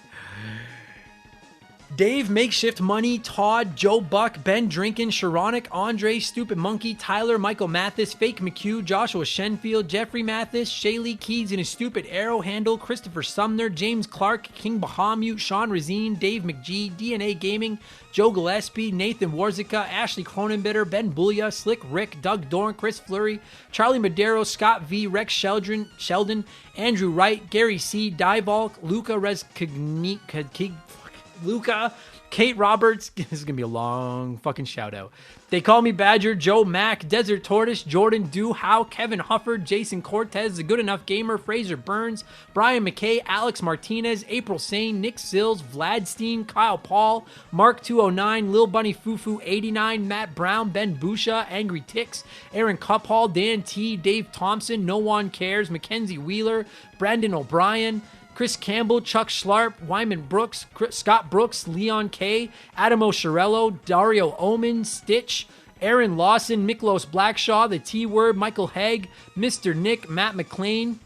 Dave, Makeshift Money, Todd, Joe Buck, Ben Drinkin, Sharonic, Andre, Stupid Monkey, Tyler, Michael Mathis, Fake McHugh, Joshua Shenfield, Jeffrey Mathis, Shaylee Keys and his Stupid Arrow Handle, Christopher Sumner, James Clark, King Bahamut, Sean Razine, Dave McGee, DNA Gaming, Joe Gillespie, Nathan Warzika, Ashley Cronenbitter, Ben Bullia, Slick Rick, Doug Dorn, Chris Fleury, Charlie Madero, Scott V, Rex Sheldon, Andrew Wright, Gary C, Divalk, Luca Kate Roberts. This is going to be a long fucking shout out. They Call Me Badger, Joe Mack, Desert Tortoise, Jordan Dew, Howe, Kevin Hufford, Jason Cortez, The Good Enough Gamer, Fraser Burns, Brian McKay, Alex Martinez, April Sane, Nick Sills, Vlad Steen, Kyle Paul, Mark 209, Lil Bunny Fufu 89, Matt Brown, Ben Busha, Angry Ticks, Aaron Cuphall, Dan T, Dave Thompson, No One Cares, Mackenzie Wheeler, Brandon O'Brien, Chris Campbell, Chuck Schlarp, Wyman Brooks, Scott Brooks, Leon K, Adam O'Sharello, Dario Omen, Stitch, Aaron Lawson, Miklos Blackshaw, The T-Word, Michael Haig, Mr. Nick, Matt McLean,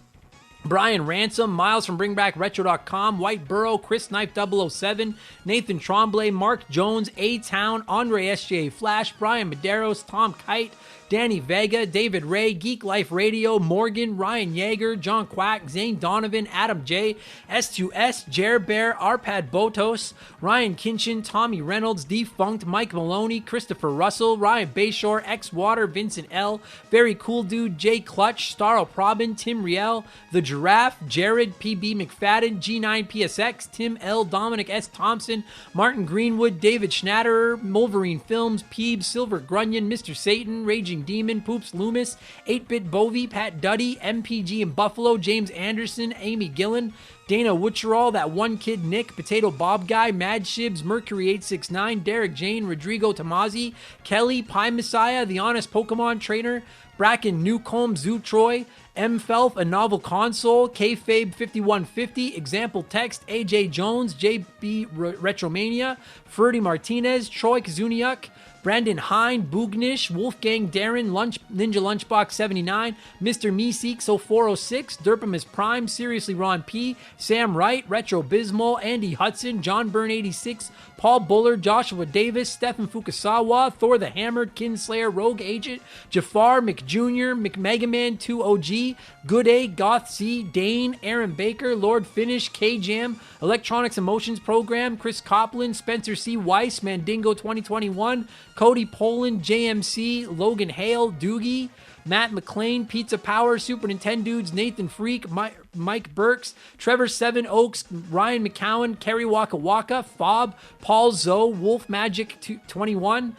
Brian Ransom, Miles from BringBackRetro.com, White Burrow, Chris Knife 007, Nathan Tremblay, Mark Jones, A-Town, Andre SJ Flash, Brian Medeiros, Tom Kite, Danny Vega, David Ray, Geek Life Radio, Morgan, Ryan Yeager, John Quack, Zane Donovan, Adam J, S2S, Jer Bear, Arpad Botos, Ryan Kinchin, Tommy Reynolds, Defunct, Mike Maloney, Christopher Russell, Ryan Bayshore, X Water, Vincent L, Very Cool Dude, Jay Clutch, Starl Probin, Tim Riel, The Giraffe, Jared, PB McFadden, G9PSX, Tim L, Dominic S. Thompson, Martin Greenwood, David Schnatterer, Wolverine Films, Peebs, Silver Grunion, Mr. Satan, Raging Demon, Poops Loomis, 8-Bit Bovie, Pat Duddy, MPG in Buffalo, James Anderson, Amy Gillen, Dana Witcherall, That One Kid Nick, Potato Bob Guy, Mad Shibs, Mercury 869, Derek Jane, Rodrigo Tomazzi, Kelly, Pie Messiah, The Honest Pokemon Trainer, Bracken Newcomb, Zoo Troy, M. Felf, A Novel Console, Kayfabe 5150, Example Text, AJ Jones, JB Retromania, Ferdy Martinez, Troy Kazuniuk, Brandon Hine, Boognish, Wolfgang Darren, Ninja Lunchbox 79, Mr. Meeseeks 0406, Derpamus Prime, Seriously Ron P, Sam Wright, Retro Bismol, Andy Hudson, John Byrne 86, Paul Buller, Joshua Davis, Stefan Fukasawa, Thor the Hammered, Kinslayer, Rogue Agent, Jafar, McJr., McMegaman 2OG, Good A, Goth C, Dane, Aaron Baker, Lord Finish, K-Jam, Electronics Emotions Program, Chris Copland, Spencer C. Weiss, Mandingo 2021, Cody Poland, JMC, Logan Hale, Doogie, Matt McLean, Pizza Power, Super Nintendudes, Nathan Freak, Mike Burks, Trevor Seven Oaks, Ryan McCowan, Kerry Waka Waka, Fob, Paul Zoe, Wolf Magic 21.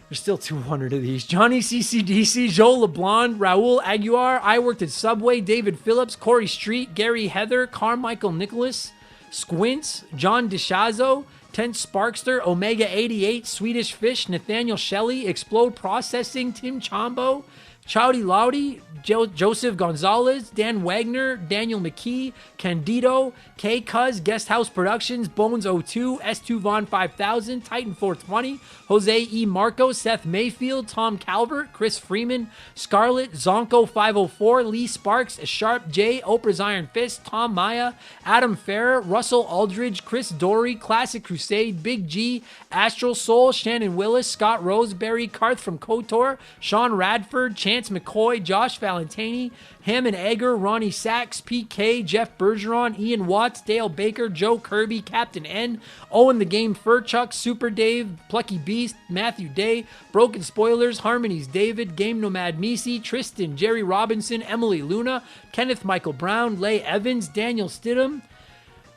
There's still 200 of these. Johnny CCDC, Joe LeBlanc, Raul Aguiar, I Worked at Subway, David Phillips, Corey Street, Gary Heather, Carmichael Nicholas, Squints, John DeShazo, Tent Sparkster, Omega 88, Swedish Fish, Nathaniel Shelley, Explode Processing, Tim Chombo, Chowdy Loudy, Joseph Gonzalez, Dan Wagner, Daniel McKee, Candido, K Cuz, Guest House Productions, Bones 02, S2 Von 5000, Titan 420, Jose E. Marco, Seth Mayfield, Tom Calvert, Chris Freeman, Scarlett, Zonko 504, Lee Sparks, Sharp J, Oprah's Iron Fist, Tom Maya, Adam Farrer, Russell Aldridge, Chris Dory, Classic Crusade, Big G, Astral Soul, Shannon Willis, Scott Roseberry, Karth from KOTOR, Sean Radford, Chance McCoy, Josh Valentini, Hammond Egger, Ronnie Sachs, PK, Jeff Bergeron, Ian Watts, Dale Baker, Joe Kirby, Captain N, Owen the Game Furchuck, Super Dave, Plucky Beast, Matthew Day, Broken Spoilers, Harmonies David, Game Nomad Misi, Tristan, Jerry Robinson, Emily Luna, Kenneth Michael Brown, Leigh Evans, Daniel Stidham,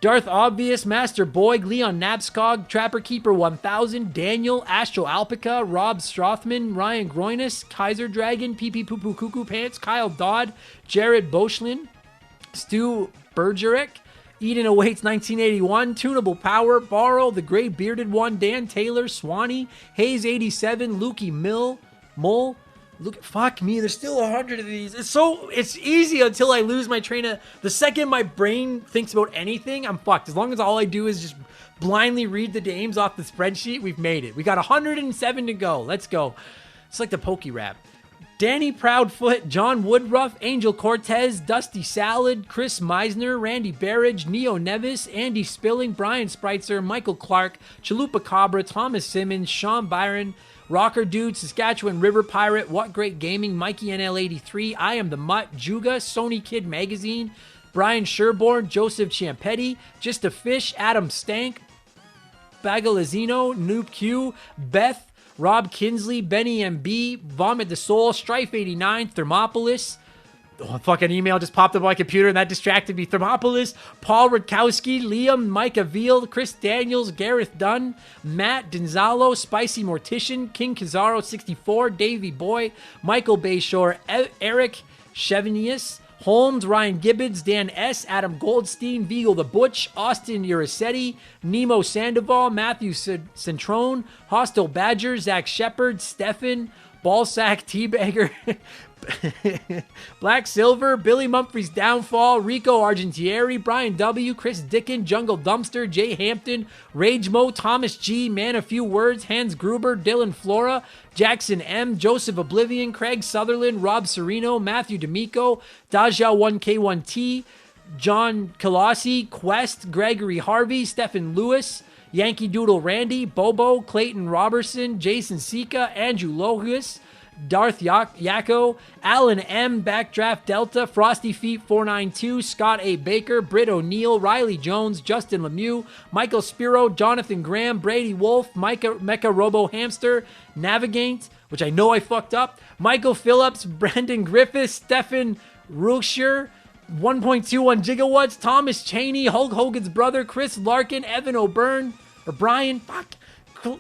Darth Obvious, Master Boyd, Leon Nabskog, Trapper Keeper 1000, Daniel, Astro Alpaca, Rob Strothman, Ryan Groinus, Kaiser Dragon, PP Poo Poo Cuckoo Pants, Kyle Dodd, Jared Boshlin, Stu Bergerick, Eden Awaits 1981, Tunable Power, Borrow, The Gray Bearded One, Dan Taylor, Swanee, Hayes 87, Lukey Mull, look, fuck me, there's still 100 of these. It's easy until I lose my train of, the second my brain thinks about anything, I'm fucked. As long as all I do is just blindly read the names off the spreadsheet, we've made it. We got 107 to go. Let's go. It's like the Pokey Rap. Danny Proudfoot, John Woodruff, Angel Cortez, Dusty Salad, Chris Meisner, Randy Barrage, Neo Nevis, Andy Spilling, Brian Spreitzer, Michael Clark, Chalupa Cabra, Thomas Simmons, Sean Byron, Rocker Dude, Saskatchewan River Pirate, What Great Gaming, Mikey NL83, I Am the Mutt, Juga, Sony Kid Magazine, Brian Sherborne, Joseph Ciampetti, Just a Fish, Adam Stank, Bagalazino, Noob Q, Beth, Rob Kinsley, Benny MB, Vomit the Soul, Strife 89, Thermopolis, Oh, fucking email just popped up on my computer and that distracted me. Thermopolis, Paul Rutkowski, Liam, Micah Veal, Chris Daniels, Gareth Dunn, Matt Denzalo, Spicy Mortician, King Kazaro 64, Davey Boy, Michael Bayshore, Eric Chevenius, Holmes, Ryan Gibbons, Dan S., Adam Goldstein, Vigo the Butch, Austin Urisetti, Nemo Sandoval, Matthew Centrone, Hostile Badger, Zach Shepard, Stefan, Ballsack Teabagger, Black Silver, Billy Mumphrey's Downfall, Rico Argentieri, Brian W., Chris Dickin, Jungle Dumpster, Jay Hampton, Rage Mo, Thomas G., Man a Few Words, Hans Gruber, Dylan Flora, Jackson M., Joseph Oblivion, Craig Sutherland, Rob Sereno, Matthew D'Amico, Daja1K1T, John Colossi, Quest, Gregory Harvey, Stephen Lewis, Yankee Doodle Randy, Bobo, Clayton Robertson, Jason Sika, Andrew Logus, Darth Yako, Alan M., Backdraft Delta, Frosty Feet 492, Scott A. Baker, Britt O'Neill, Riley Jones, Justin Lemieux, Michael Spiro, Jonathan Graham, Brady Wolf, Mecha Robo Hamster, Navigate, which I know I fucked up, Michael Phillips, Brendan Griffiths, Stefan Rucher, 1.21 gigawatts, Thomas Cheney, Hulk Hogan's brother, Chris Larkin, Evan O'Byrne, or Brian,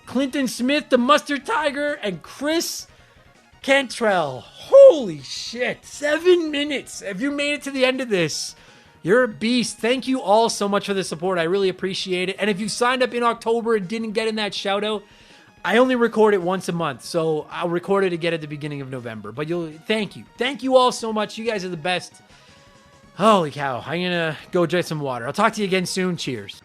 Clinton Smith, the Mustard Tiger, and Chris Cantrell. Holy shit. 7 minutes. If you made it to the end of this, you're a beast. Thank you all so much for the support. I really appreciate it. And if you signed up in October and didn't get in that shout out, I only record it once a month. So I'll record it again at the beginning of November. But thank you. Thank you all so much. You guys are the best. Holy cow. I'm going to go drink some water. I'll talk to you again soon. Cheers.